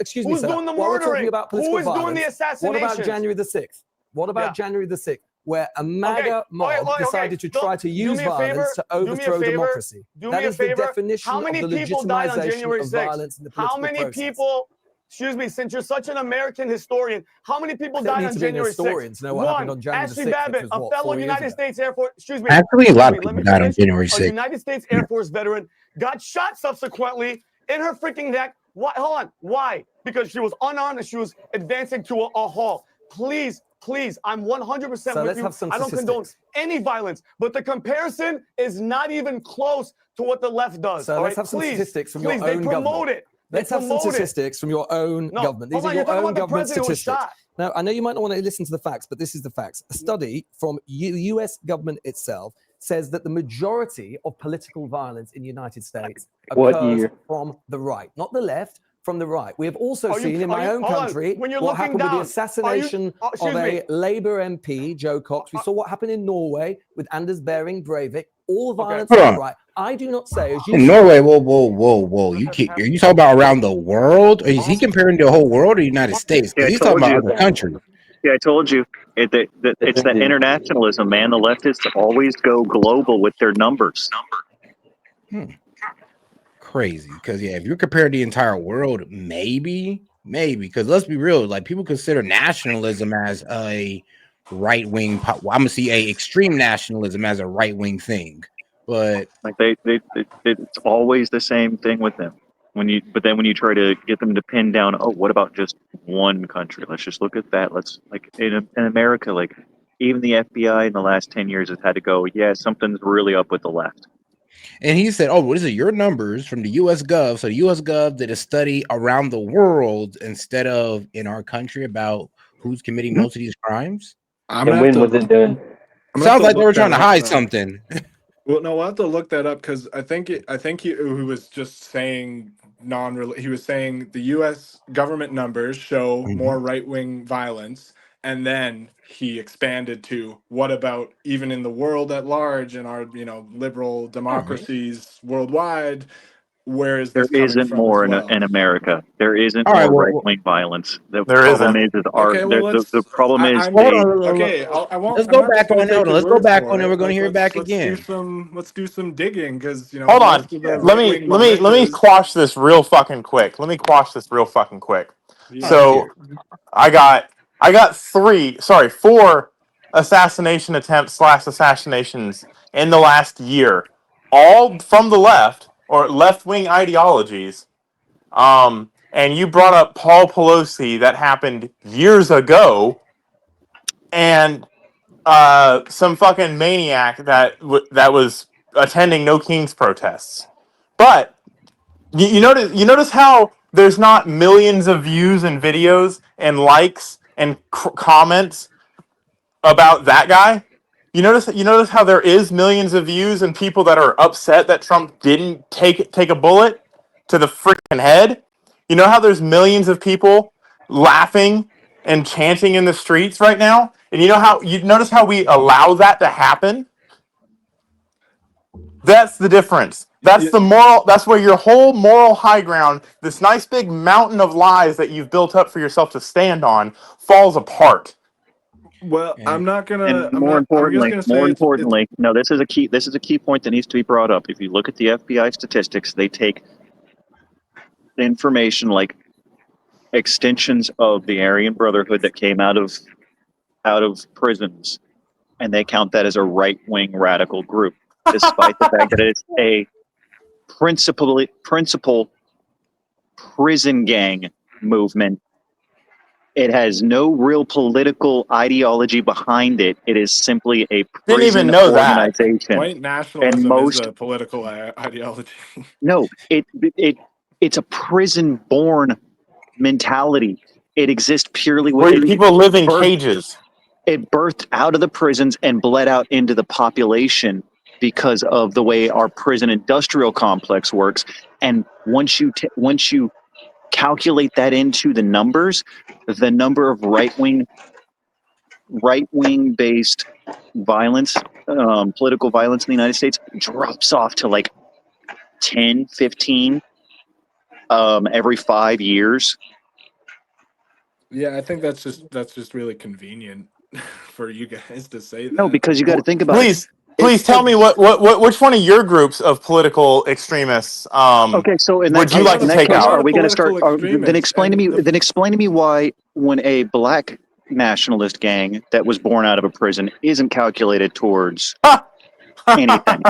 excuse me, sir. Doing the while we're murdering? talking about political Who is violence, doing the assassinations? what about January the 6th? What about January the 6th, where a MAGA mob decided to try to use violence to overthrow democracy? That is the definition of the legitimization of violence in the political process. How many people? Excuse me, since you're such an American historian, how many people died on January 6th? To know what happened on January Ashley 6th, Babbitt, a fellow United States Air Force, excuse me. Actually, a lot of people died on January 6th. A United States Air Force veteran got shot subsequently in her freaking neck. Why? Hold on. Why? Because she was unarmed and she was advancing to a hall. Please, I'm 100% with you. I don't condone any violence, but the comparison is not even close to what the left does. So let's have some statistics from your own government. They promote it. Let's have some statistics from your own government. These are your own government statistics. Now, I know you might not want to listen to the facts, but this is the facts. A study from the US government itself says that the majority of political violence in the United States occurs from the right, not the left, from the right. We have also seen in my own country what happened with the assassination of a Labour MP, Joe Cox. We saw what happened in Norway with Anders Behring Breivik. All violence from the right. I do not say as you in Norway. Whoa! Are you talking about around the world? Or is he comparing the whole world or United States? He's talking about other countries. Yeah, I told you. It's the internationalism, man. The leftists always go global with their numbers. Crazy, because if you're comparing the entire world, maybe, because let's be real, like people consider nationalism as a right-wing. I'm gonna see a extreme nationalism as a right-wing thing, but like it's always the same thing with them. But then when you try to get them to pin down, oh, what about just one country? Let's just look at that. Let's like in America, like even the FBI in the last 10 years has had to go, yeah, something's really up with the left. And he said, oh, what is it? Your numbers from the U.S. Gov. So the U.S. Gov did a study around the world instead of in our country about who's committing most of these crimes. And when was it done? Sounds like they were trying to hide something. Well, no, we'll have to look that up because I think he was just saying he was saying the U.S. government numbers show more right-wing violence, and then he expanded to what about even in the world at large in our liberal democracies worldwide. Where is this there isn't more in America? There isn't more right-wing violence. The problem is the problem is let's go back on it. Let's go back on it. We're going to hear it back again. Let's do some digging because hold on. Let me quash this real fucking quick. So I got 4 assassination attempts / assassinations in the last year, all from the left or left-wing ideologies. And you brought up Paul Pelosi. That happened years ago, and some fucking maniac that was attending No Kings protests. But you notice how there's not millions of views and videos and likes and comments about that guy. You notice how there is millions of views and people that are upset that Trump didn't take a bullet to the freaking head. You know how there's millions of people laughing and chanting in the streets right now, and you notice how we allow that to happen. That's the difference. That's the moral. That's where your whole moral high ground, this nice big mountain of lies that you've built up for yourself to stand on, falls apart. Well, I'm not gonna. More importantly, no. This is a key point that needs to be brought up. If you look at the FBI statistics, they take information like extensions of the Aryan Brotherhood that came out of prisons, and they count that as a right-wing radical group, despite the fact that it's a principal prison gang movement. It has no real political ideology behind it. It is simply a prison organization. White nationalism is a political ideology. No, it's a prison-born mentality. It exists purely where people live in cages. It birthed out of the prisons and bled out into the population because of the way our prison industrial complex works. And once you calculate that into the numbers, the number of right-wing right-wing based violence, political violence in the United States drops off to like 10, 15 every 5 years. Yeah, I think that's just really convenient for you guys to say that. No, because you got to think about Please, it. please tell me which one of your groups of political extremists Okay, so in that would you case, like to take out? are we going to start? Then explain to me. Then explain to me why, when a black nationalist gang that was born out of a prison isn't calculated towards anything.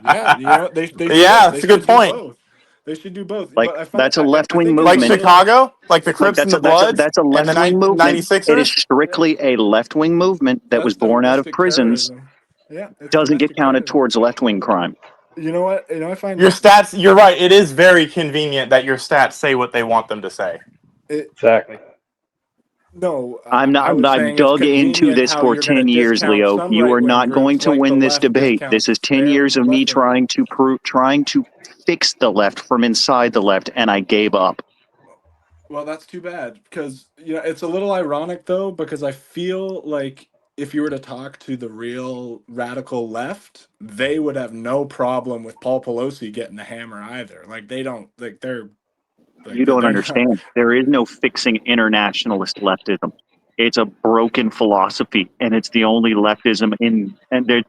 Yeah, you know, they Yeah, should. that's a good Do point. both. They should do both. Like But I find that's a left-wing think Like movement. Chicago, like the Like Crips and the Bloods that's a and the left-wing movement. 96ers? It is strictly a left-wing movement that was That's born out of domestic prisons. terrorism. Yeah, it's Doesn't get domestic counted terrorism. towards left-wing crime. You know what? You know, I find Your stats, you're right. It is very convenient that your stats say what they want them to say. Exactly. No, I've dug into this for 10 years, Leo. You are not going to win this debate. This is 10 years of me trying to fix the left from inside the left, and I gave up. Well, that's too bad because it's a little ironic though, because I feel like if you were to talk to the real radical left, they would have no problem with Paul Pelosi getting the hammer either. Like they don't like they're like You don't they're not. understand. There is no fixing internationalist leftism. It's a broken philosophy, and it's the only leftism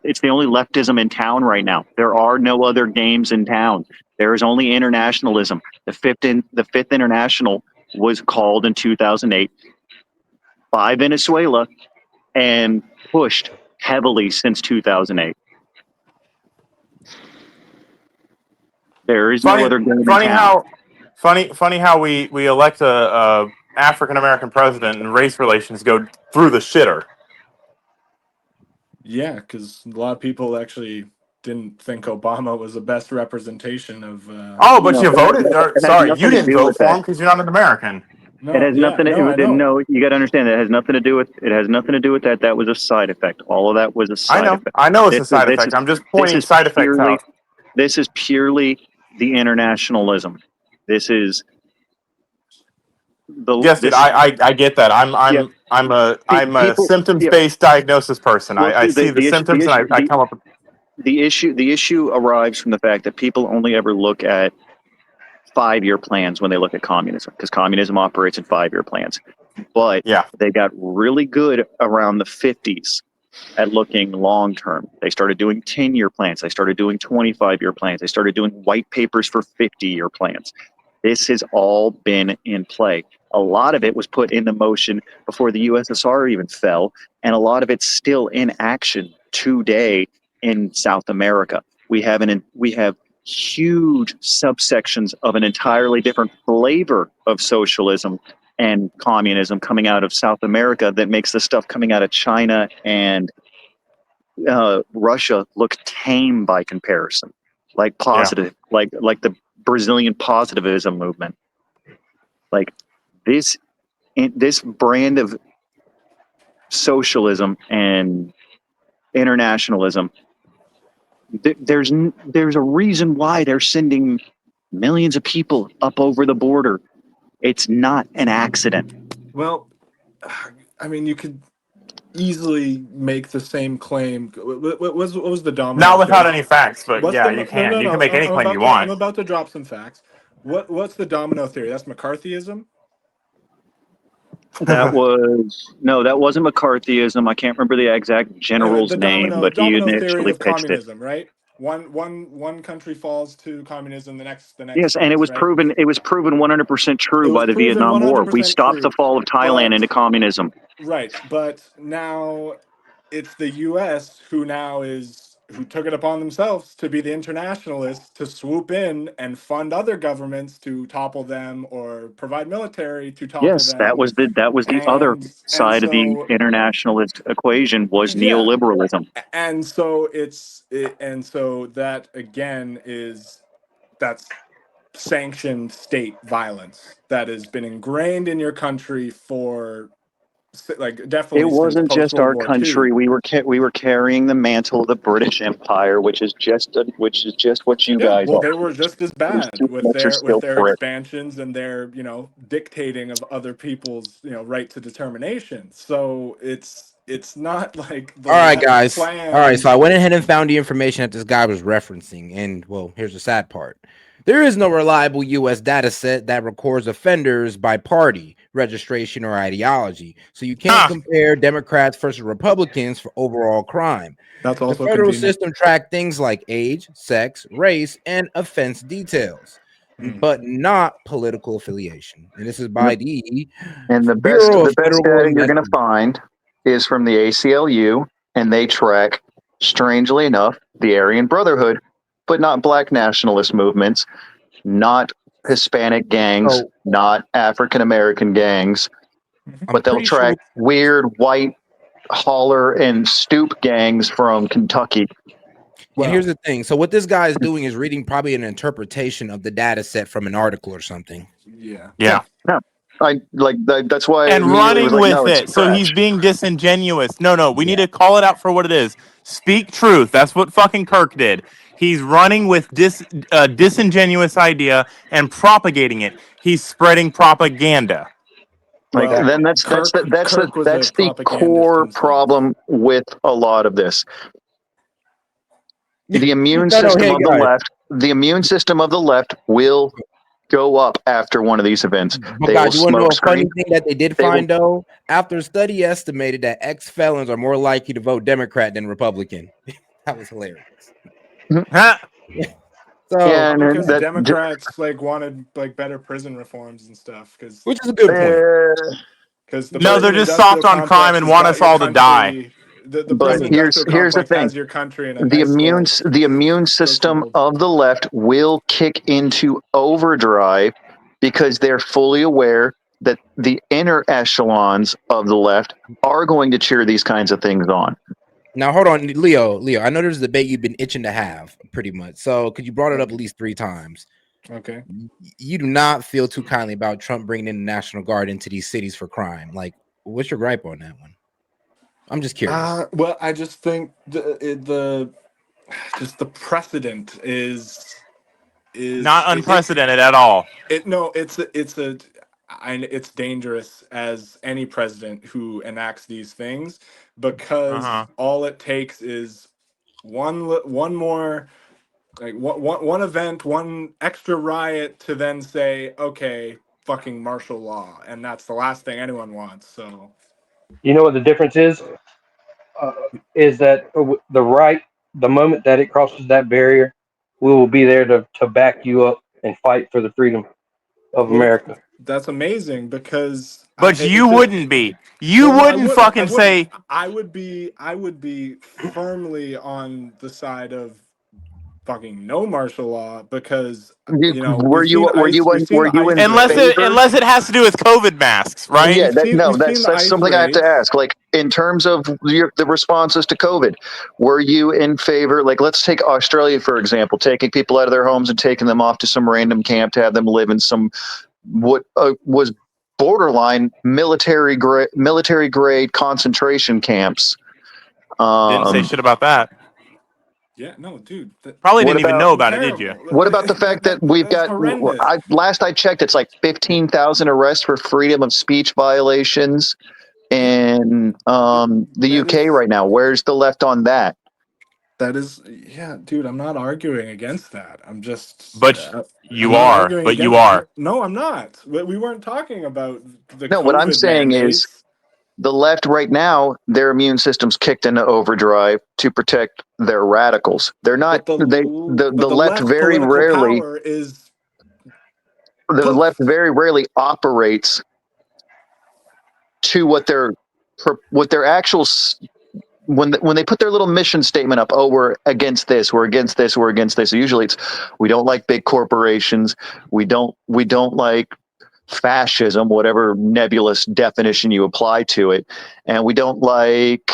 it's the only leftism in town right now. There are no other games in town. There is only internationalism. The Fifth International was called in 2008 by Venezuela and pushed heavily since 2008. There is no other game in town. Funny how we elect a African American president and race relations go through the shitter. Yeah, because a lot of people actually didn't think Obama was the best representation of. But you voted. Sorry, you didn't vote for him because you're not an American. It has nothing. I know. No, you got to understand that it has nothing to do with. It has nothing to do with that. That was a side effect. All of that was a side effect. I know it's a side effect. I'm just pointing side effects out. This is purely the internationalism. This is the. Yes, dude, I get that. I'm a symptoms based diagnosis person. I see the symptoms and I come up with. The issue arrives from the fact that people only ever look at 5-year plans when they look at communism, because communism operates in 5-year plans. But they got really good around the 50s at looking long term. They started doing 10-year plans. They started doing 25-year plans. They started doing white papers for 50-year plans. This has all been in play. A lot of it was put into motion before the USSR even fell, and a lot of it's still in action today in South America. We have huge subsections of an entirely different flavor of socialism and communism coming out of South America that makes the stuff coming out of China and Russia look tame by comparison, like positive, like the Brazilian positivism movement. Like this brand of socialism and internationalism. There's a reason why they're sending millions of people up over the border. It's not an accident. Well, I mean, you could easily make the same claim. What was the domino? Not without any facts, but you can. No, You can make any claim you want. I'm about to drop some facts. What's the domino theory? That's McCarthyism? That wasn't McCarthyism. I can't remember the exact general's name, but he initially pitched communism, right? One country falls to communism, the next. Yes, and it was proven 100% true by the Vietnam War. We stopped the fall of Thailand into communism. Right, but now it's the U.S. who took it upon themselves to be the internationalists, to swoop in and fund other governments to topple them or provide military to topple them. Yes, that was the other side of the internationalist equation was neoliberalism. And so that again that's sanctioned state violence that has been ingrained in your country for like definitely It since wasn't post just World our War country. II. We were carrying the mantle of the British Empire, which is just what you Yeah, guys well, are. they were just as There's bad too much are with still their Brit. expansions and their dictating of other people's right to determination. So it's not like the All right, left guys. All right, so planned. I went ahead and found the information that this guy was referencing, and well, here's the sad part. There is no reliable U.S. data set that records offenders by party, registration, or ideology. So you can't compare Democrats versus Republicans for overall crime. That's The also federal convenient. system tracks things like age, sex, race, and offense details, but not political affiliation. And this is by the And Bureau the of best Federal data you're going to Investigation. find is from the ACLU, and they track, strangely enough, the Aryan Brotherhood, but not black nationalist movements, not Hispanic gangs, So not African American gangs, I'm but they'll pretty sure. track weird white holler and stoop gangs from Kentucky. And here's the thing. So what this guy is doing is reading probably an interpretation of the data set from an article or something. Yeah. Yeah. That's why I And immediately was running like, with no, it's it. So trash. he's being disingenuous. No, we need to call it out for what it is. Speak truth. That's what fucking Kirk did. He's running with disingenuous idea and propagating it. He's spreading propaganda. Like Well, then Kirk was a that's the propagandist core himself. problem with a lot of this. The immune No, system hey of the guys. left, will go up after one of these events. But They will guys, you want to know smoke a funny screen. thing that they did They will, find though? After a study estimated that ex-felons are more likely to vote Democrat than Republican. That was hilarious. Huh? So yeah, and Because that Democrats wanted better prison reforms and stuff. which is a good point. Because the No, but they're prison just industrial soft on crime complex and has want got us your all to die. country. The but prison industrial here's the complex thing. has your country in a nice The immune system chokehold. of the left will kick into overdrive because they're fully aware that the inner echelons of the left are going to cheer these kinds of things on. Now hold on, Leo. I know there's a debate you've been itching to have, pretty much. So because you brought it up at least 3 times. Okay. You do not feel too kindly about Trump bringing in the National Guard into these cities for crime. Like, what's your gripe on that one? I'm just curious. Well, I just think the precedent is Not unprecedented at all. it's dangerous as any president who enacts these things, because all it takes is one more, like one event, one extra riot to then say, okay, fucking martial law, and that's the last thing anyone wants. So You know what the difference is? Is that the moment that it crosses that barrier, we will be there to back you up and fight for the freedom of well, America. that's amazing, because But you wouldn't be. You well, no, wouldn't fucking say. I would be firmly on the side of fucking no martial law, because Were we've seen the you ice in Unless raids. favor? it has to do with COVID masks, right? Yeah, We've seen that's the ice something I have to raids. ask. Like, in terms of the responses to COVID, were you in favor? Like, let's take Australia for example, taking people out of their homes and taking them off to some random camp to have them live in some what was borderline military grade concentration camps. Didn't say shit about that. Yeah, no, dude. Probably What didn't even about know about it, did you? What about the fact that we've that's got? horrendous. Last I checked, it's like 15,000 arrests for freedom of speech violations in the UK right now. Where's the left on that? That is, yeah, dude. I'm not arguing against that. I'm just, But I'm you not are. arguing But you against. are. No, I'm not. We weren't talking about the No, what I'm COVID saying is mandates. the left right now, their immune system's kicked into overdrive to protect their radicals. They're not. But The the left left very political rarely. power is The poof. left very rarely operates to what their actual when they put their little mission statement up. Oh, we're against this, we're against this, we're against this. Usually it's, we don't like big corporations, we don't like fascism, whatever nebulous definition you apply to it, and we don't like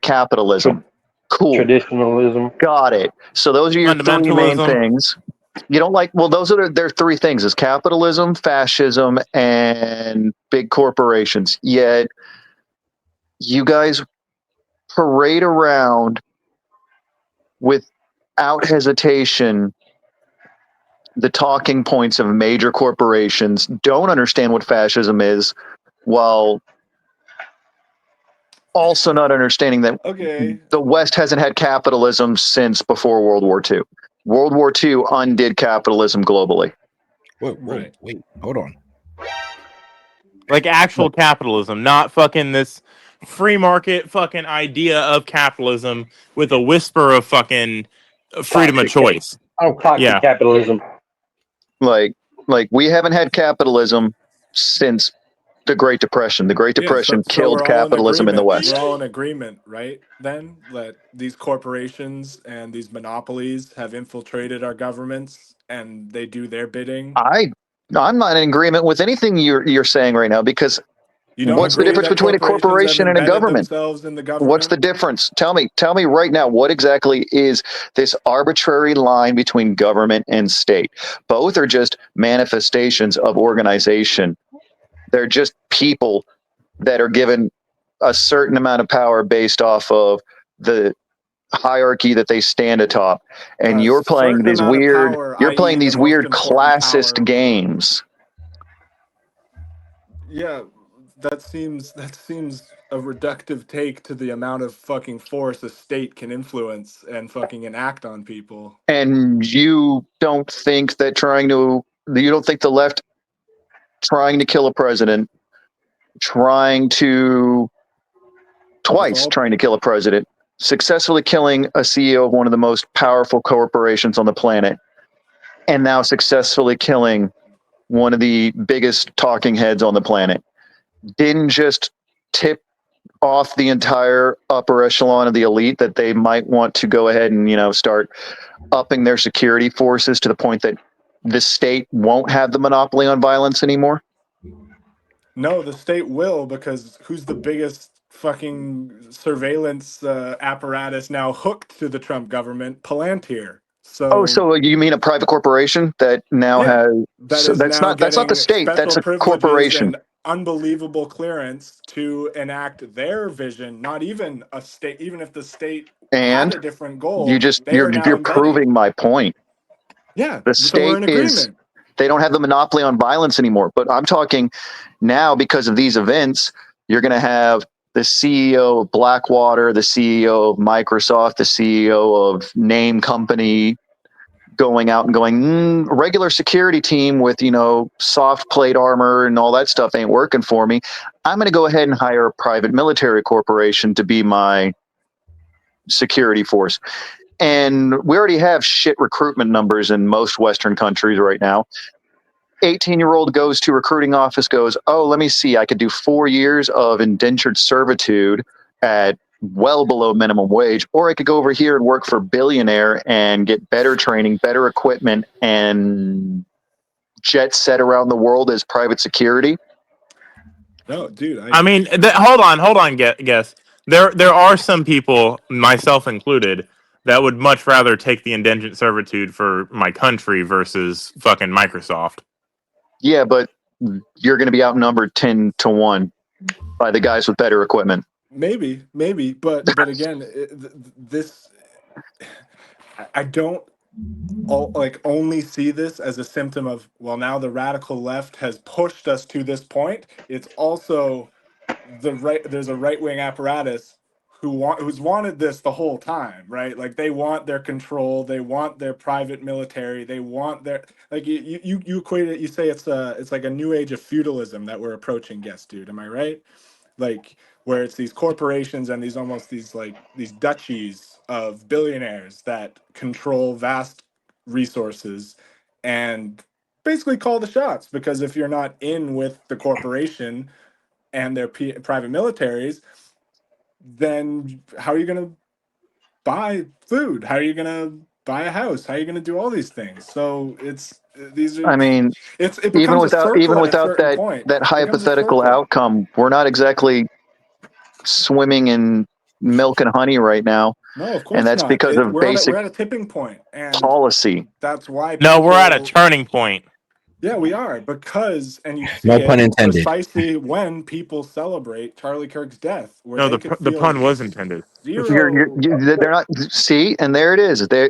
capitalism. Cool, Traditionalism. got it. So those are your 3 main Fundamentalism. things. You don't like, well, those are their three things: is capitalism, fascism, and big corporations. Yet you guys parade around without hesitation the talking points of major corporations, don't understand what fascism is, while also not understanding that Okay. the West hasn't had capitalism since before World War II. World War II undid capitalism globally. Right. Wait, hold on. Like actual capitalism, not fucking this free market fucking idea of capitalism with a whisper of fucking freedom of Toxic. choice. Toxic Yeah. capitalism. Like we haven't had capitalism since the Great Depression. The Great Yeah, Depression so killed we're all in capitalism in the agreement. West. We're all in agreement, right? Then that these corporations and these monopolies have infiltrated our governments and they do their bidding. I'm not in agreement with anything you're saying right now, because You don't what's the agree difference that between a corporations have corporation and a embedded government? themselves in the What's the government? difference? Tell me right now, what exactly is this arbitrary line between government and state? Both are just manifestations of organization. They're just people that are given a certain amount of power based off of the hierarchy that they stand atop. And A you're playing certain these amount of weird power, i.e., the most important classist power. games. Yeah, that seems a reductive take to the amount of fucking force a state can influence and fucking enact on people. And you don't think the left trying to kill a president, With twice all trying to kill a president, successfully killing a CEO of one of the most powerful corporations on the planet, and now successfully killing one of the biggest talking heads on the planet, didn't just tip off the entire upper echelon of the elite that they might want to go ahead and, start upping their security forces to the point that the state won't have the monopoly on violence anymore? No, the state will, because who's the biggest fucking surveillance apparatus now hooked to the Trump government? Palantir. Oh, So so you mean a private corporation that now yeah, has? that So is that's now not the getting state. special That's a privileges corporation. and unbelievable clearance to enact their vision. Not even a state, even if the state had And a different goal, they are now you're embedding. proving my point. Yeah, The so we're state in is, agreement. they don't have the monopoly on violence anymore. But I'm talking now, because of these events, you're going to have the CEO of Blackwater, the CEO of Microsoft, the CEO of name company going out and going, regular security team with, soft plate armor and all that stuff ain't working for me. I'm going to go ahead and hire a private military corporation to be my security force. And we already have shit recruitment numbers in most Western countries right now. 18-year-old goes to recruiting office, goes, oh, let me see, I could do 4 years of indentured servitude at well below minimum wage, or I could go over here and work for billionaire and get better training, better equipment, and jet set around the world as private security. No, dude. I mean, hold on, guess. There are some people, myself included, that would much rather take the indentured servitude for my country versus fucking Microsoft. Yeah, but you're going to be outnumbered 10-1 by the guys with better equipment. Maybe, but again, this I don't only see this as a symptom of, well, now the radical left has pushed us to this point. It's also there's a right wing apparatus who's wanted this the whole time, right? Like, they want their control, they want their private military, they want their, like, you equate it, you say it's like a new age of feudalism that we're approaching, guess, dude, am I right? Like, where it's these corporations and these duchies of billionaires that control vast resources and basically call the shots, because if you're not in with the corporation and their private militaries, then how are you going to buy food? How are you going to buy a house? How are you going to do all these things? So I mean, it even becomes a without circle at a certain that point. that It becomes a hypothetical circle. outcome, we're not exactly swimming in milk and honey right now. No, of course and that's not. because of We're basic at a tipping point, and and we're that's because of at a tipping point, and policy. that's why No, we're at a people. turning point. Yeah, we are because, and you see No pun it intended. precisely when people celebrate Charlie Kirk's death, where No, they could the feel pun was intended. zero. They're not. See, and there it is. There,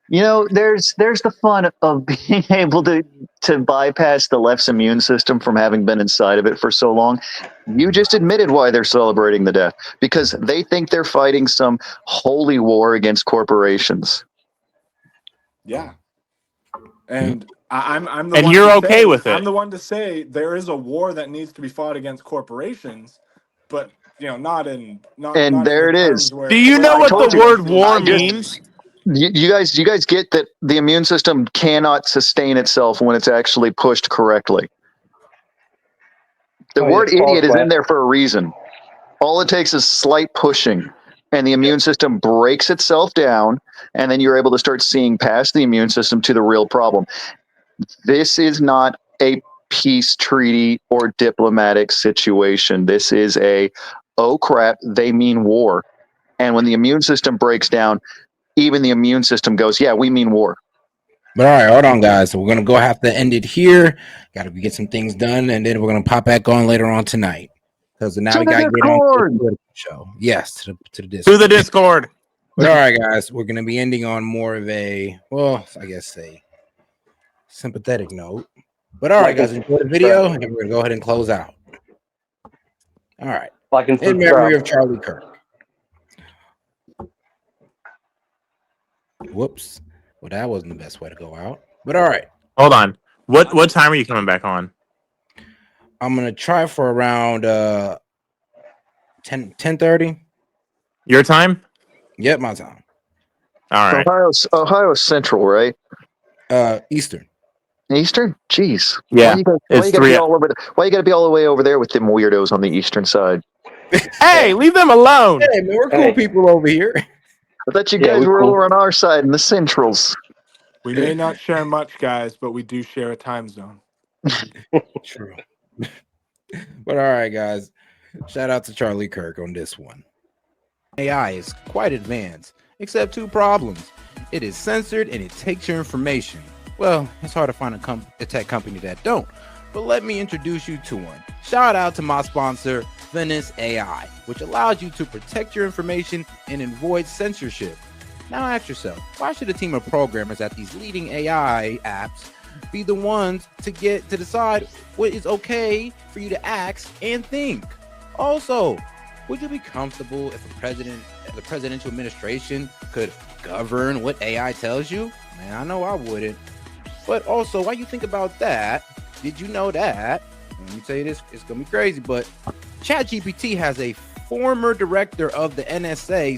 there's the fun of being able to bypass the left's immune system from having been inside of it for so long. You just admitted why they're celebrating the death, because they think they're fighting some holy war against corporations. Yeah, and I'm the And one you're to okay say with it. there is a war that needs to be fought against corporations, but not in And there the it is. terms where Do it's you know I what the told you. word against war I just means? you guys get that the immune system cannot sustain itself when it's actually pushed correctly. The word idiot is in there for a reason. All it takes is slight pushing, and the immune system breaks itself down, and then you're able to start seeing past the immune system to the real problem. This is not a peace treaty or diplomatic situation. This is oh crap, they mean war. And when the immune system breaks down, even the immune system goes, yeah, we mean war. But all right, hold on, guys. So we're gonna go have to end it here. Got to get some things done, and then we're gonna pop back on later on tonight because now To we the gotta get on to the Discord. political show. Yes, to the To Discord. the Discord. But all right, guys, we're gonna be ending on more of a, well, I guess a sympathetic note. But all right, guys, enjoy the video, and we're gonna go ahead and close out. All right. In memory of Charlie Kirk. Whoops. Well, that wasn't the best way to go out. But all right. Hold on. What time are you coming back on? I'm gonna try for around 10:30. Your time? Yep, my time. All right. Ohio Central, right? Eastern. Eastern? Jeez. Yeah. Why you gotta be all over why you gotta be all the way over there with them weirdos on the eastern side? Hey, leave them alone. Hey, man, we're cool people over here. I thought you guys were over on our side in the centrals. we may not share much, guys, but we do share a time zone. True. But all right, guys. Shout out to Charlie Kirk on this one. AI is quite advanced, except two problems. It is censored and it takes your information. Well, it's hard to find a tech company that don't. But let me introduce you to one. Shout out to my sponsor, Venice AI, which allows you to protect your information and avoid censorship. Now ask yourself, why should a team of programmers at these leading AI apps be the ones to decide what is okay for you to ask and think? Also, would you be comfortable if the presidential administration could govern what AI tells you? Man, I know I wouldn't. But also, while you think about that, did you know that? Let me tell you this, it's gonna be crazy, but ChatGPT has a former director of the NSA